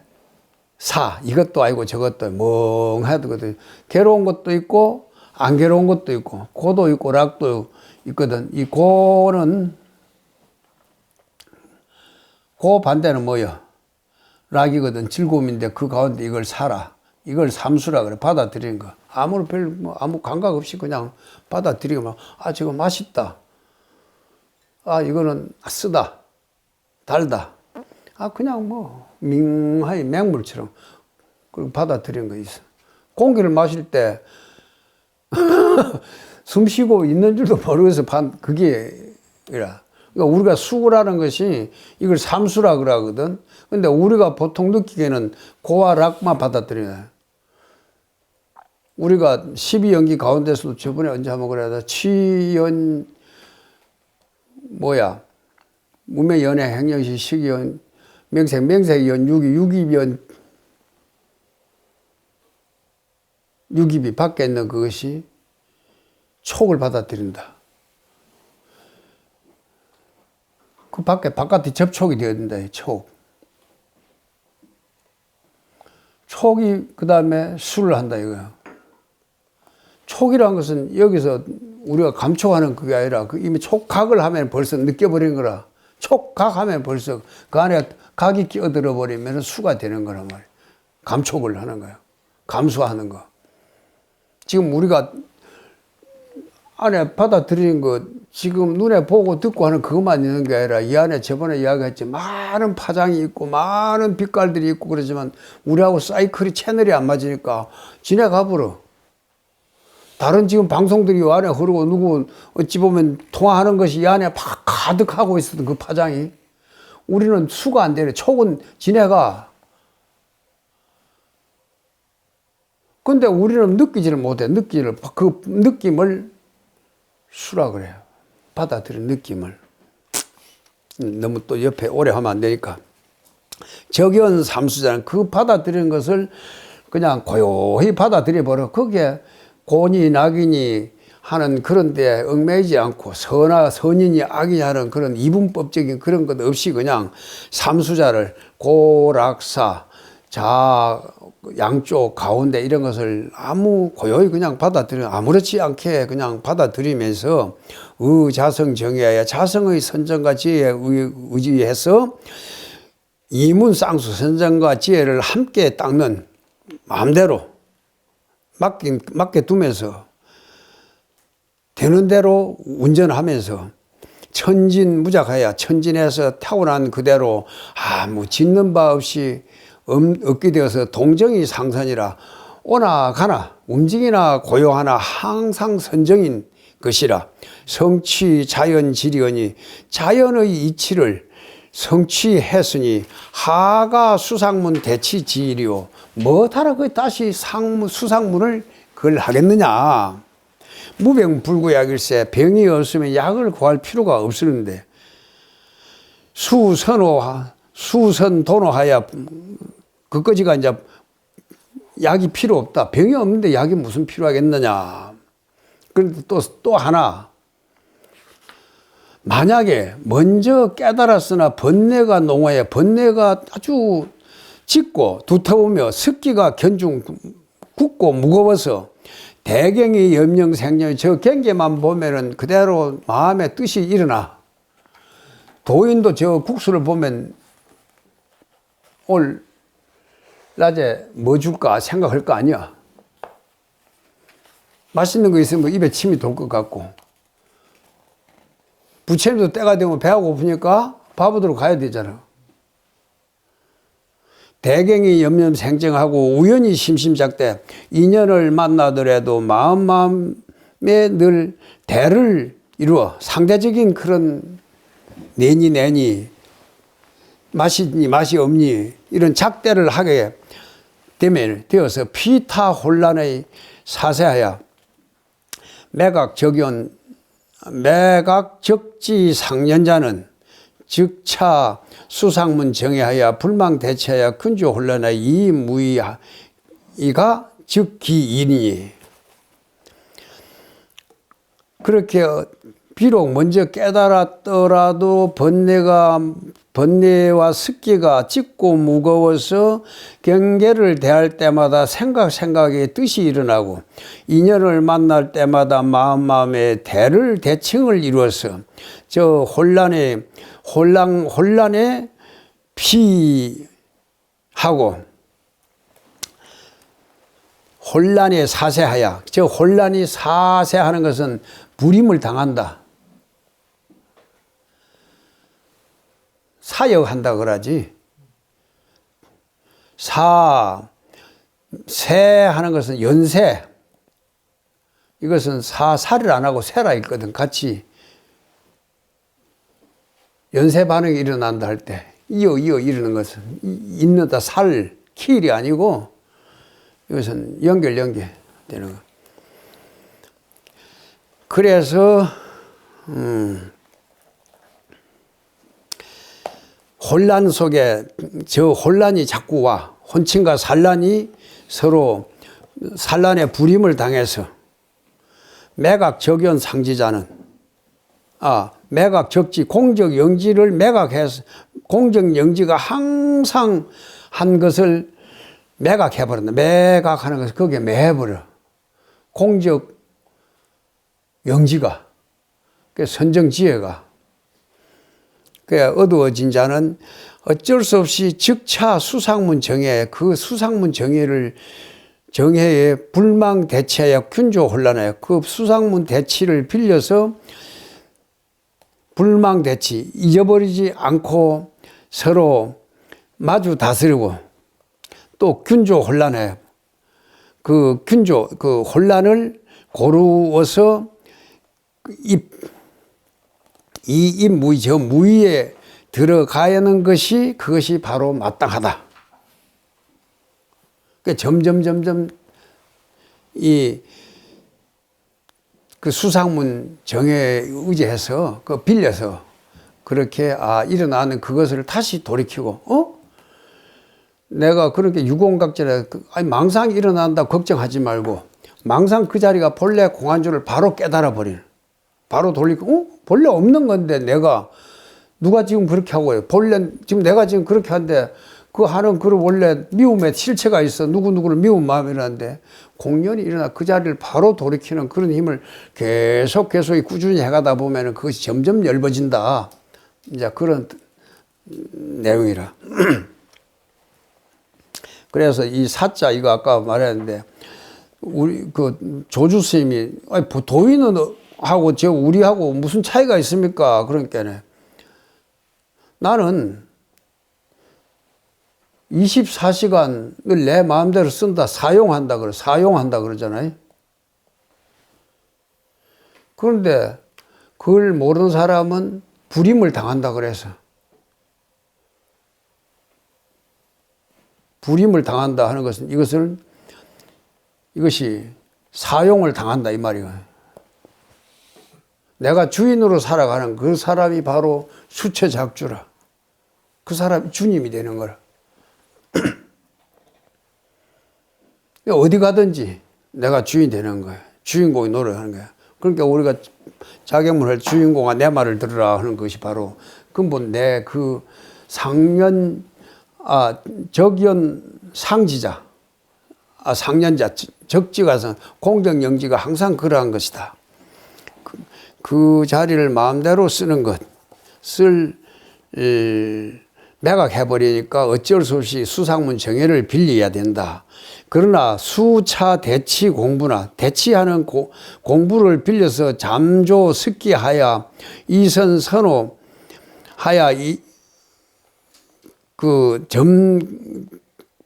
사 이것도 아니고 저것도 멍하거든. 괴로운 것도 있고 안 괴로운 것도 있고 고도 있고 락도 있거든. 이 고는 고 반대는 뭐야? 락이거든. 즐거움인데 그 가운데 이걸 사라. 이걸 삼수라 그래. 받아들이는 거. 아무 감각 없이 그냥 받아들이고 저거 맛있다. 이거는 쓰다. 달다. 그냥 밍하게 맹물처럼 받아들이는 거 있어. 공기를 마실 때 숨 쉬고 있는 줄도 모르면서 그게 그러니까 우리가 수구라는 것이 이걸 삼수라 그러거든. 근데 우리가 보통 느끼기에는 고와 락만 받아들이네. 우리가 12연기 가운데서도 저번에 언제 한번 그래야 취연 무명연애 행령시 식이연 명색 명색이연 유기연 유기비 밖에 있는 그것이 촉을 받아들인다. 그 바깥에 접촉이 되어야 된다. 촉. 촉이 그 다음에 술을 한다 이거야. 촉이라는 것은 여기서 우리가 감촉하는 그게 아니라 그 이미 촉각을 하면 벌써 느껴버린 거라. 촉각 하면 벌써 그 안에 각이 끼어들어 버리면 수가 되는 거란 말이야. 감촉을 하는 거야. 감수하는 거. 지금 우리가 안에 받아들이는 거 지금 눈에 보고 듣고 하는 그것만 있는 게 아니라 이 안에 저번에 이야기했지 많은 파장이 있고 많은 빛깔들이 있고 그러지만 우리하고 사이클이 채널이 안 맞으니까 지나가 버려. 다른 지금 방송들이 이 안에 흐르고 누구 어찌 보면 통화하는 것이 이 안에 막 가득하고 있었던 그 파장이 우리는 수가 안 되네. 촉은 지내가. 근데 우리는 느끼지를 못해. 그 느낌을 수라 그래요. 받아들인 느낌을. 너무 또 옆에 오래 하면 안 되니까. 적연 삼수자는 그 받아들인 것을 그냥 고요히 받아들여 버려. 거기에 곤이 낙인이 하는 그런 데 얽매이지 않고 선인이 악이 하는 그런 이분법적인 그런 것 없이 그냥 삼수자를 고락사 양쪽 가운데 이런 것을 아무 고요히 그냥 받아들여 아무렇지 않게 그냥 받아들이면서 자성 정의하여 자성의 선정과 지혜에 의지해서 이문 쌍수 선정과 지혜를 함께 닦는 마음대로 맡겨 두면서 되는 대로 운전하면서 천진무작하여 천진에서 타고난 그대로 아무 짓는 바 없이 얻게 되어서 동정이 상선이라 오나 가나 움직이나 고요하나 항상 선정인 것이라 성취 자연지리언이 자연의 이치를 성취했으니 하가 수상문 대치지리요 뭐하라 그 다시 수상문을 그걸 하겠느냐. 무병불구약일세 병이 없으면 약을 구할 필요가 없으는데 수선도노하여 그까지가 이제 약이 필요 없다. 병이 없는데 약이 무슨 필요하겠느냐. 그런데 또 하나 만약에 먼저 깨달았으나 번뇌가 농후해 번뇌가 아주 짙고 두터우며 습기가 굳고 무거워서 대경이 염령생령이 저 경계만 보면은 그대로 마음의 뜻이 일어나. 도인도 저 국수를 보면 올 낮에 뭐 줄까 생각할 거 아니야. 맛있는 거 있으면 입에 침이 돌 것 같고 부처님도 때가 되면 배가 고프니까 밥 얻으러 가야 되잖아. 대경이 염염생정하고 우연히 심심작대 인연을 만나더라도 마음에 늘 대를 이루어 상대적인 그런 내니 맛있니 맛이 없니 이런 작대를 하게 되어서 피타 혼란의 사세하여 매각적지 상년자는 즉차 수상문 정해하여 불망대체하여 근주 혼란의 이무이가 즉기인이니 그렇게 비록 먼저 깨달았더라도 번뇌와 습기가 짙고 무거워서 경계를 대할 때마다 생각에 뜻이 일어나고 인연을 만날 때마다 마음에 대칭을 이루어서 저 혼란에 피하고 혼란에 사세하여 저 혼란이 사세하는 것은 불임을 당한다. 사역한다 그러지. 세하는 것은 연세. 이것은 살을 안 하고 세라 있거든. 같이 연세 반응이 일어난다 할 때 이어 이러는 것은 있는다 살 키일이 아니고 이것은 연결 되는 거. 그래서 혼란 속에 저 혼란이 자꾸 와. 혼친과 산란이 서로 산란의 불임을 당해서 매각 적연 상지자는 매각 적지 공적 영지를 매각해서 공적 영지가 항상 한 것을 매각해버린다. 매각하는 것을 거기에 매해버려. 공적 영지가 그 선정지혜가 그 어두워진 자는 어쩔 수 없이 즉차 수상문 정해 그 수상문 정해에 불망 대치하여 균조 혼란하여 그 수상문 대치를 빌려서 불망 대치 잊어버리지 않고 서로 마주 다스리고 또 균조 혼란해 그 균조 그 혼란을 고루어서 이 무의 저 무의에 들어가야 하는 것이 그것이 바로 마땅하다. 그 점점 그 수상문 정에 의지해서 그 빌려서 그렇게 일어나는 그것을 다시 돌이키고 내가 그렇게 유공각절에 망상이 일어난다 걱정하지 말고 망상 그 자리가 본래 공안주를 바로 깨달아 버리는 바로 돌리고 본래 없는 건데 내가 누가 지금 그렇게 하고 본래 지금 내가 지금 그렇게 하는데 그 하는 그 원래 미움의 실체가 있어 누구누구를 미운 마음이라는데 공연이 일어나 그 자리를 바로 돌이키는 그런 힘을 계속 꾸준히 해가다 보면은 그것이 점점 엷어진다. 이제 그런 내용이라. 그래서 이 사자 이거 아까 말했는데 우리 그 조주 스님이 도인은 하고 저 우리하고 무슨 차이가 있습니까? 그러니까네 나는 24시간을 내 마음대로 쓴다, 사용한다 그러잖아요. 그런데 그걸 모르는 사람은 불임을 당한다 그래서. 불임을 당한다 하는 것은 이것이 사용을 당한다 이 말이에요. 내가 주인으로 살아가는 그 사람이 바로 수처작주라. 그 사람이 주님이 되는 거라. 어디 가든지 내가 주인 되는 거야. 주인공이 노래하는 거야. 그러니까 우리가 자격문을 주인공아 내 말을 들으라 하는 것이 바로 근본 내 그 적연 상지자, 상년자, 적지가 공정영지가 항상 그러한 것이다. 그 자리를 마음대로 쓰는 것을 매각해버리니까 어쩔 수 없이 수상문 정해를 빌려야 된다. 그러나 수차 대치 공부나 대치하는 공부를 빌려서 잠조 습기하여 이선 선호 하여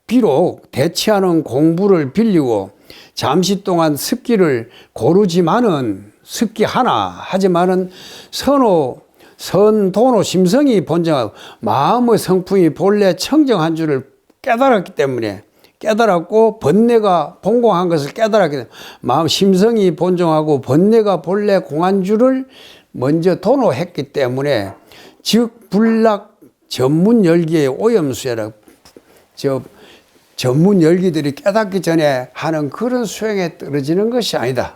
비록 대치하는 공부를 빌리고 잠시 동안 습기를 고르지만은 습기 하나 하지만은 선도노 심성이 본정하고 마음의 성품이 본래 청정한 줄을 깨달았기 때문에 깨달았고 번뇌가 본공한 것을 깨달았기 때문에 마음 심성이 본정하고 번뇌가 본래 공한 줄을 먼저 도노했기 때문에 즉 불락 전문 열기의 오염수혜라 전문 열기들이 깨닫기 전에 하는 그런 수행에 떨어지는 것이 아니다.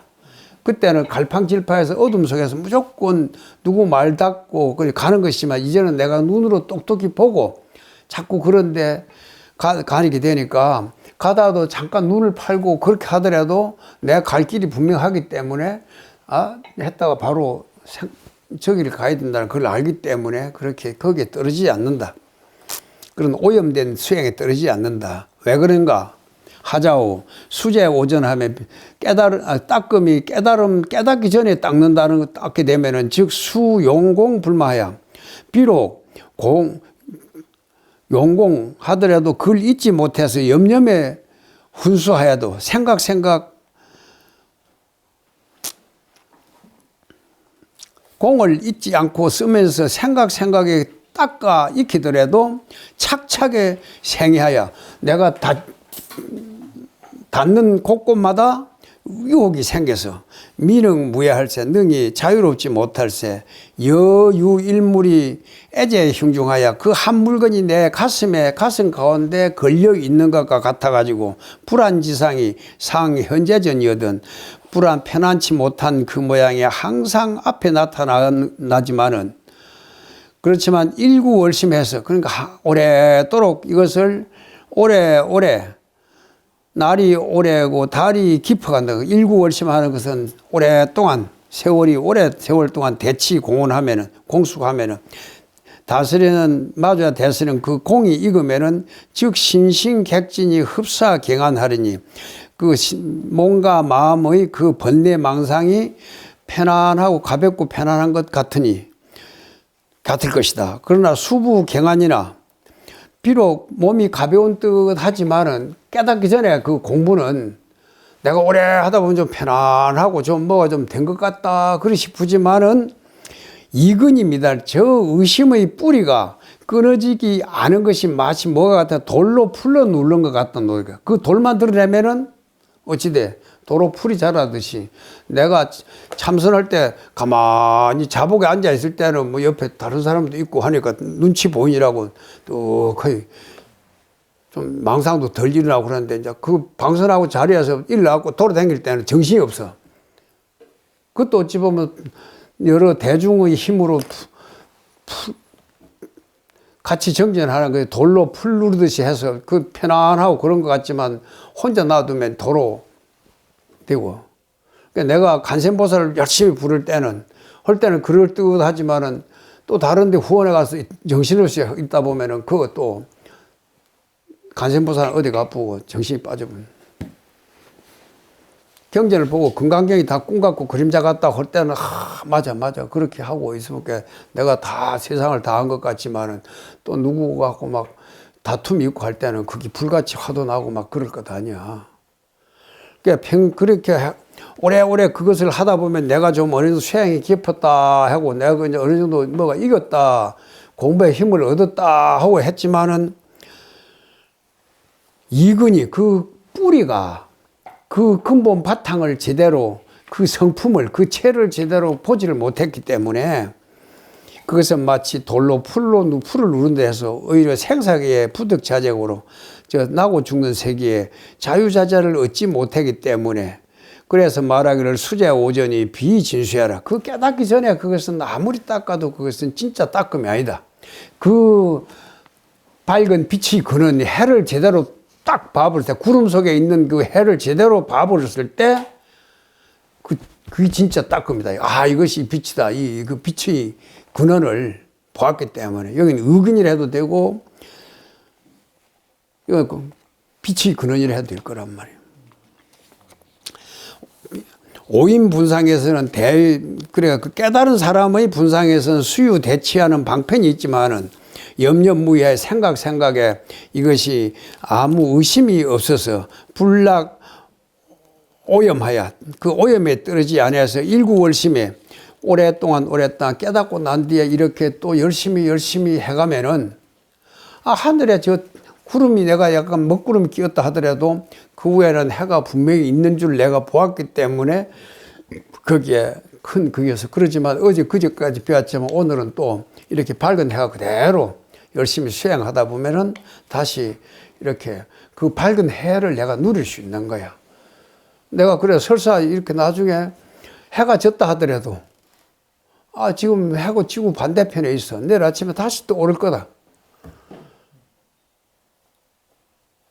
그때는 갈팡질파해서 어둠 속에서 무조건 누구 말 닫고 가는 것이지만 이제는 내가 눈으로 똑똑히 보고 자꾸 그런데 가게 되니까 가다도 잠깐 눈을 팔고 그렇게 하더라도 내가 갈 길이 분명하기 때문에 했다가 바로 저기를 가야 된다는 걸 알기 때문에 그렇게 거기에 떨어지지 않는다. 그런 오염된 수행에 떨어지지 않는다. 왜 그런가? 하자오 수제 오전하면 따끔이 깨닫기 전에 닦는다는 거 닦게 되면은 즉 수용공 불마야 비록 용공 하더라도 그걸 잊지 못해서 염염에 훈수하여도 생각 공을 잊지 않고 쓰면서 생각에 닦아 익히더라도 착착에 생이하여 내가 닿는 곳곳마다 유혹이 생겨서 미능무예할세 능히 자유롭지 못할세 여유일물이 애제 흉중하여 그 한 물건이 내 가슴 가운데 걸려 있는 것과 같아가지고 불안지상이 상현재전이거든 불안 편안치 못한 그 모양이 항상 앞에 나타나지만은 그렇지만 일구월심해서 그러니까 오래도록 이것을 오래오래 날이 오래고 달이 깊어간다. 일구월심하는 것은 오랫동안 오래 세월 동안 대치 공헌하면은 공숙하면은 다스리는 대스는 그 공이 익으면은 즉 신신객진이 흡사경안하리니 그 몸과 마음의 그 번뇌 망상이 편안하고 가볍고 편안한 것 같을 것이다. 그러나 수부경안이나 비록 몸이 가벼운 듯 하지만은 깨닫기 전에 그 공부는 내가 오래 하다 보면 좀 편안하고 좀 뭐가 좀 된 것 같다 그리 싶지만은 이근입니다. 저 의심의 뿌리가 끊어지지 않은 것이 마치 뭐가 같아 돌로 풀러 누른 것 같다 노래가 그 돌만 드러내면은 어찌돼 도로 풀이 자라듯이 내가 참선할 때 가만히 자복에 앉아 있을 때는 뭐 옆에 다른 사람도 있고 하니까 눈치 보이라고 또 거의 좀 망상도 덜 일어나고 그러는데 이제 그 방선하고 자리에서 일어나고 돌아다닐 때는 정신이 없어. 그것도 어찌 보면 여러 대중의 힘으로 같이 정전하는 거 돌로 풀 누르듯이 해서 그 편안하고 그런 것 같지만 혼자 놔두면 도로 되고. 그러니까 내가 간센보살을 열심히 부를 때는 할 때는 그럴듯하지만은 또 다른데 후원에 가서 정신없이 있다 보면은 그것도 간센보살 어디가 아프고 정신이 빠져버려. 경전을 보고 금강경이 다 꿈 같고 그림자 같다 할 때는 맞아 그렇게 하고 있으면 내가 다 세상을 다 한 것 같지만은 또 누구 갖고 막 다툼이 있고 할 때는 그게 불같이 화도 나고 막 그럴 것 아니야. 그렇게 오래오래 그것을 하다 보면 내가 좀 어느 정도 수양이 깊었다 하고 내가 이제 어느 정도 뭐가 이겼다 공부에 힘을 얻었다 하고 했지만은 이근이 그 뿌리가 그 근본 바탕을 제대로 그 성품을 그 체를 제대로 보지를 못했기 때문에 그것은 마치 돌로 풀을 누른 데 해서 오히려 생사계의 부득자적으로 나고 죽는 세계에 자유자재를 얻지 못하기 때문에 그래서 말하기를 수재오전이 비진수하라. 그 깨닫기 전에 그것은 아무리 닦아도 그것은 진짜 닦음이 아니다. 그 밝은 빛이 그는 해를 제대로 딱 봐버릴 때 구름 속에 있는 그 해를 제대로 봐버렸을 때 그게 진짜 닦음이다. 아 이것이 빛이다. 그 빛의 근원을 보았기 때문에 여기는 의근이라 해도 되고 빛의 근원이라 해도 될 거란 말이에요. 오인 분상에서는 그래 그 깨달은 사람의 분상에서는 수유 대치하는 방편이 있지만은 염려무예의 생각에 이것이 아무 의심이 없어서 불락 오염하여 그 오염에 떨어지지 않아서 일구월심에 오랫동안 깨닫고 난 뒤에 이렇게 또 열심히 해가면은 하늘에 저 구름이 내가 약간 먹구름이 끼었다 하더라도 그 위에는 해가 분명히 있는 줄 내가 보았기 때문에 거기에 큰 그게서 그러지만 그제까지 배웠지만 오늘은 또 이렇게 밝은 해가 그대로 열심히 수행하다 보면은 다시 이렇게 그 밝은 해를 내가 누릴 수 있는 거야. 내가 그래 설사 이렇게 나중에 해가 졌다 하더라도 지금 해고 지구 반대편에 있어. 내일 아침에 다시 또 오를 거다.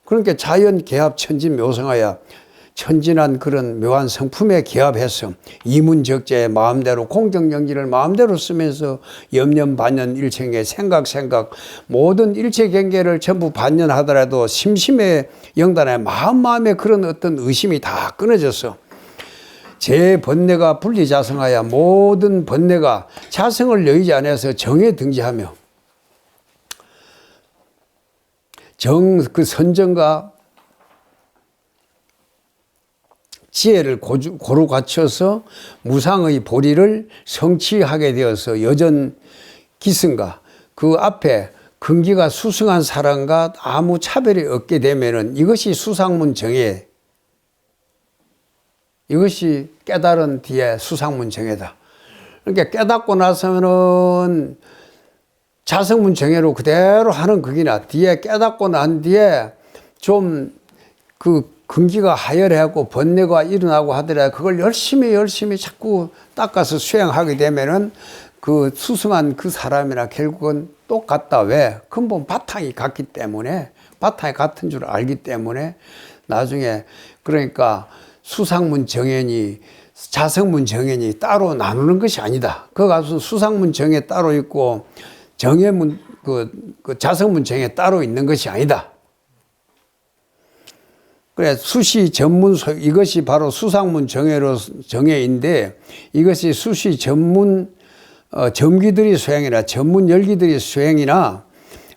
그러니까 자연 개합 천진 묘성하여 천진한 그런 묘한 성품에 개합해서 이문적재의 마음대로 공정정지를 마음대로 쓰면서 염년 반년 일체의 생각 모든 일체 경계를 전부 반년하더라도 심심의 영단에 마음에 그런 어떤 의심이 다 끊어졌어. 제 번뇌가 분리자성하여 모든 번뇌가 자성을 여의지 않아서 정에 등지하며 그 선정과 지혜를 고루 갖춰서 무상의 보리를 성취하게 되어서 여전 기승과 그 앞에 근기가 수승한 사람과 아무 차별이 없게 되면은 이것이 수상문 정의 이것이 깨달은 뒤에 수상문정해다. 그러니까 깨닫고 나서는 자성문정해로 그대로 하는 극이나 뒤에 깨닫고 난 뒤에 좀 그 근기가 하열하고 번뇌가 일어나고 하더라도 그걸 열심히 자꾸 닦아서 수행하게 되면은 그 수승한 그 사람이나 결국은 똑같다. 왜? 근본 바탕이 같기 때문에, 바탕이 같은 줄 알기 때문에 나중에 그러니까 수상문 정현이 자성문 정현이 따로 나누는 것이 아니다. 그 가서 수상문 정해 따로 있고 정해문 그 자성문 정해 따로 있는 것이 아니다. 그래 수시 전문 이것이 바로 수상문 정해인데 이것이 수시 전문 점기들이 수행이나 전문 열기들이 수행이나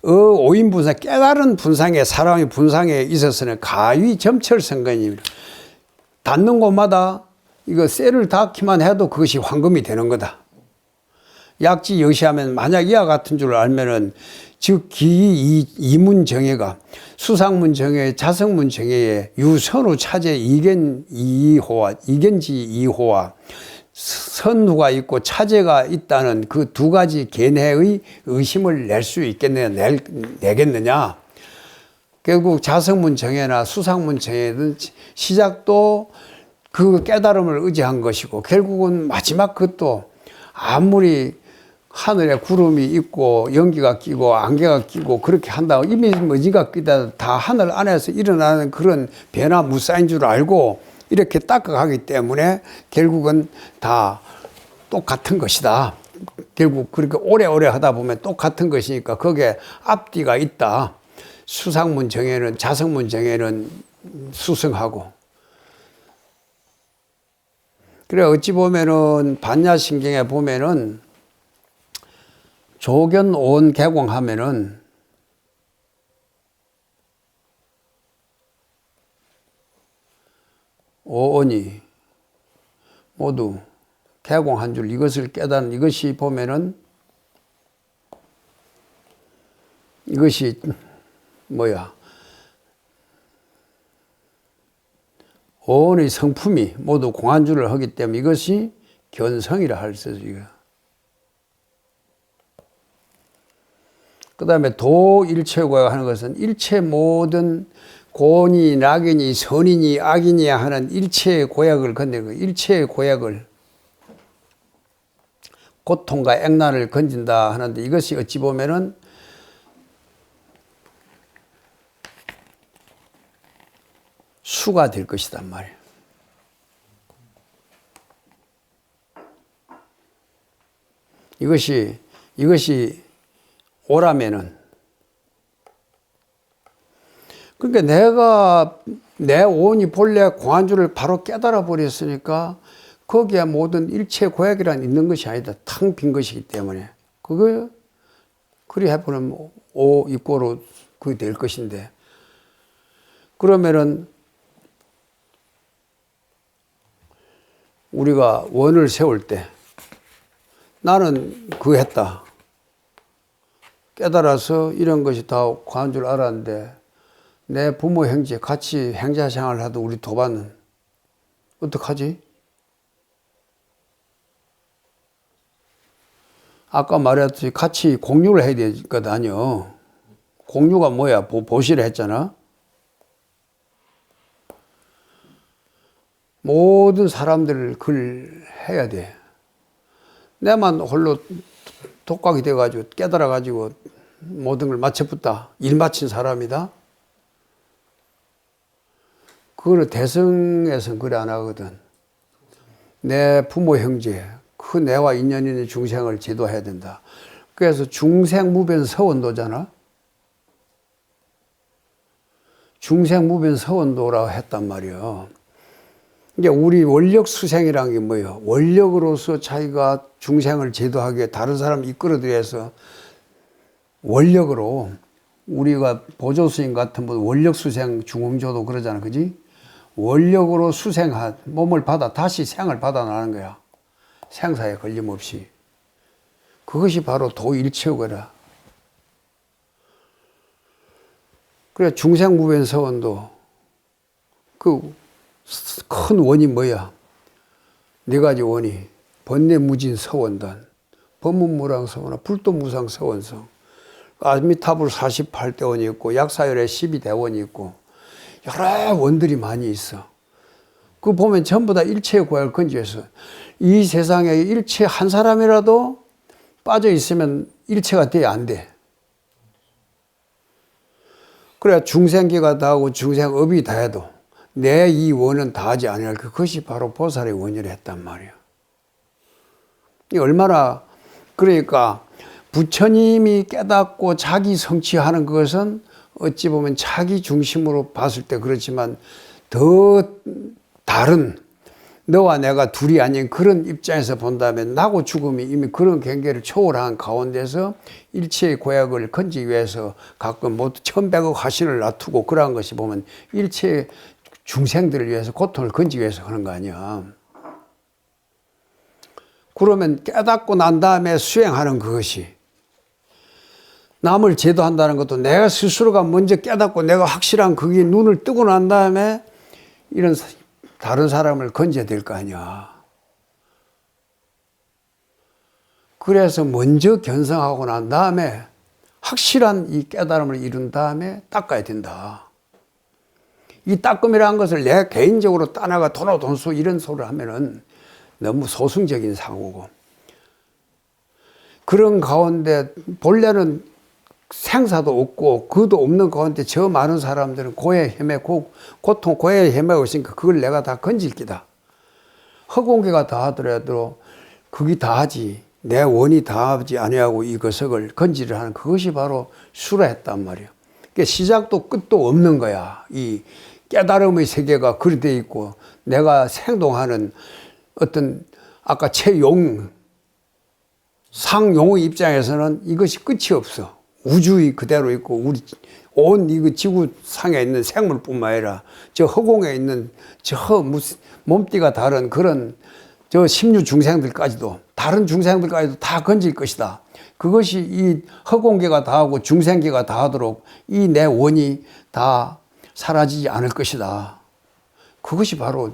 오인 분상 깨달은 분상에 사람의 분상에 있어서는 가위 점철성근입니다. 닿는 곳마다 이거 쇠를 닿기만 해도 그것이 황금이 되는 거다. 약지 여시하면 만약 이와 같은 줄 알면은 즉 기 이문 정예가 수상문 정예, 자성문 정예의 유선후 차제 이견지 2호와 선후가 있고 차제가 있다는 그 두 가지 견해의 의심을 낼 수 내겠느냐. 결국 자성문 정예나 수상문 정예는 시작도 그 깨달음을 의지한 것이고 결국은 마지막 것도 아무리 하늘에 구름이 있고 연기가 끼고 안개가 끼고 그렇게 한다고 이미 먼지가 끼다 다 하늘 안에서 일어나는 그런 변화 무사인 줄 알고 이렇게 닦아가기 때문에 결국은 다 똑같은 것이다. 결국 그렇게 오래오래 하다 보면 똑같은 것이니까 거기에 앞뒤가 있다. 수상문 정예는 자성문 정예는 수승하고 그래 어찌 보면은 반야신경에 보면은 조견 온 개공하면은 오온이 모두 개공한 줄 이것을 깨달은 이것이 보면은 이것이 뭐야 오온의 성품이 모두 공안주를 하기 때문에 이것이 견성이라 할 수 있어요. 그 다음에 도일체고야 하는 것은 일체 모든 고니, 낙이니, 선이니, 악이니 하는 일체의 고약을 건네는 거예요. 일체의 고약을 고통과 액난을 건진다 하는데 이것이 어찌 보면은 수가 될 것이단 말이에요. 이것이 오라면은 그러니까 내가 내 오온이 본래 공안주를 바로 깨달아 버렸으니까 거기에 모든 일체 고약이란 있는 것이 아니다. 텅 빈 것이기 때문에 그거 그리 해보면 오 입고로 그게 될 것인데 그러면은 우리가 원을 세울 때 나는 그거 했다. 깨달아서 이런 것이 다 과한 줄 알았는데 내 부모 형제 같이 행자 생활을 하던 우리 도반은 어떡하지? 아까 말했듯이 같이 공유를 해야 되거든요. 공유가 뭐야? 보시를 했잖아. 모든 사람들을 그걸 해야 돼. 내만 홀로 독각이 돼가지고 깨달아가지고 모든 걸 맞춰붙다. 일 마친 사람이다. 그거를 대승에서는 그래 안 하거든. 내 부모 형제, 그 내와 인연 있는 중생을 제도해야 된다. 그래서 중생무변 서원도잖아. 중생무변 서원도라고 했단 말이야. 이게 우리 원력 수생이라는 게 뭐예요? 원력으로서 자기가 중생을 제도하게 다른 사람을 이끌어들여서 원력으로 우리가 보조스님 같은 분 원력 수생 중흥조도 그러잖아. 그지? 원력으로 수생한 몸을 받아 다시 생을 받아 나는 거야. 생사에 걸림없이. 그것이 바로 도일체거라. 그래 중생무변 서원도 그 큰 원이 뭐야? 네 가지 원이 번뇌무진 서원단, 법문무랑서원, 불도무상 서원성, 아미타불 48대원이 있고 약사열의 12대원이 있고 여러 원들이 많이 있어. 그 보면 전부 다 일체의 고약을 건지해서 이 세상에 일체 한 사람이라도 빠져 있으면 일체가 돼야 안 돼. 그래야 중생기가 다하고 중생업이 다해도 내 이 원은 다하지 아니할 그것이 바로 보살의 원이라 했단 말이야. 이 얼마나 그러니까 부처님이 깨닫고 자기 성취하는 것은 어찌 보면 자기 중심으로 봤을 때 그렇지만 더 다른 너와 내가 둘이 아닌 그런 입장에서 본다면 나고 죽음이 이미 그런 경계를 초월한 가운데서 일체의 고약을 건지기 위해서 가끔 뭐 천백억 화신을 놔두고 그러한 것이 보면 일체의 중생들을 위해서 고통을 건지기 위해서 하는 거 아니야. 그러면 깨닫고 난 다음에 수행하는 그것이 남을 제도한다는 것도 내가 스스로가 먼저 깨닫고 내가 확실한 그게 눈을 뜨고 난 다음에 이런 다른 사람을 건져야 될 거 아니야. 그래서 먼저 견성하고 난 다음에 확실한 이 깨달음을 이룬 다음에 닦아야 된다. 이 닦음이라는 것을 내 개인적으로 따나가 도노돈수 이런 소리를 하면은 너무 소승적인 사고고 그런 가운데 본래는 생사도 없고 그도 없는 가운데 저 많은 사람들은 고에 헤매고 고통 고에 헤매고 있으니까 그걸 내가 다 건질 기다. 허공계가 다 하더라도 그게 다 하지 내 원이 다 하지 아니하고 이것을 건지를 하는 그것이 바로 수라했단 말이야. 그러니까 시작도 끝도 없는 거야. 이 깨달음의 세계가 그리 돼 있고 내가 생동하는 어떤 아까 최용 상용의 입장에서는 이것이 끝이 없어. 우주의 그대로 있고 우리 온 이거 지구상에 있는 생물뿐만 아니라 저 허공에 있는 저 무슨 몸띠가 다른 그런 저 심류 중생들까지도 다른 중생들까지도 다 건질 것이다. 그것이 이 허공계가 다 하고 중생계가 다 하도록 이 내 원이 다 사라지지 않을 것이다. 그것이 바로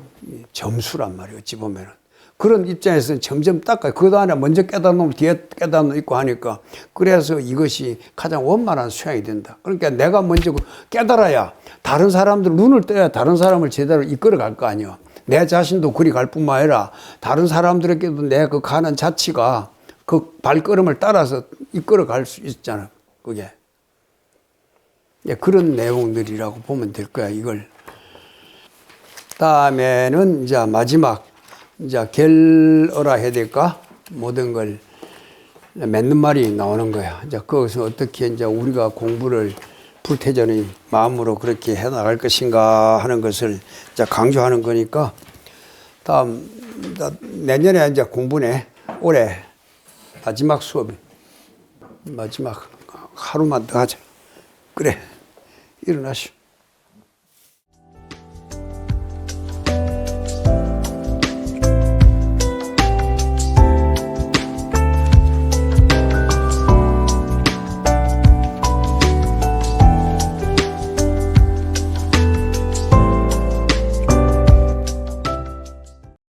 점수란 말이에요. 어찌 보면은. 그런 입장에서는 점점 닦아요. 그 다음에 먼저 깨닫는 놈 뒤에 깨닫는 놈 있고 하니까 그래서 이것이 가장 원만한 수양이 된다. 그러니까 내가 먼저 깨달아야 다른 사람들 눈을 떠야 다른 사람을 제대로 이끌어 갈 거 아니야. 내 자신도 그리 갈 뿐만 아니라 다른 사람들에게도 내 그 가는 자치가 그 발걸음을 따라서 이끌어 갈 수 있잖아. 그게. 그런 내용들이라고 보면 될 거야, 이걸. 다음에는 이제 마지막 이제 결어라 해야 될까? 모든 걸 맺는 말이 나오는 거야. 이제 거기서 어떻게 이제 우리가 공부를 불태전의 마음으로 그렇게 해 나갈 것인가 하는 것을 이제 강조하는 거니까 다음 내년에 이제 공부네. 올해 마지막 수업 마지막 하루만 더 하자. 그래. 일어나시오.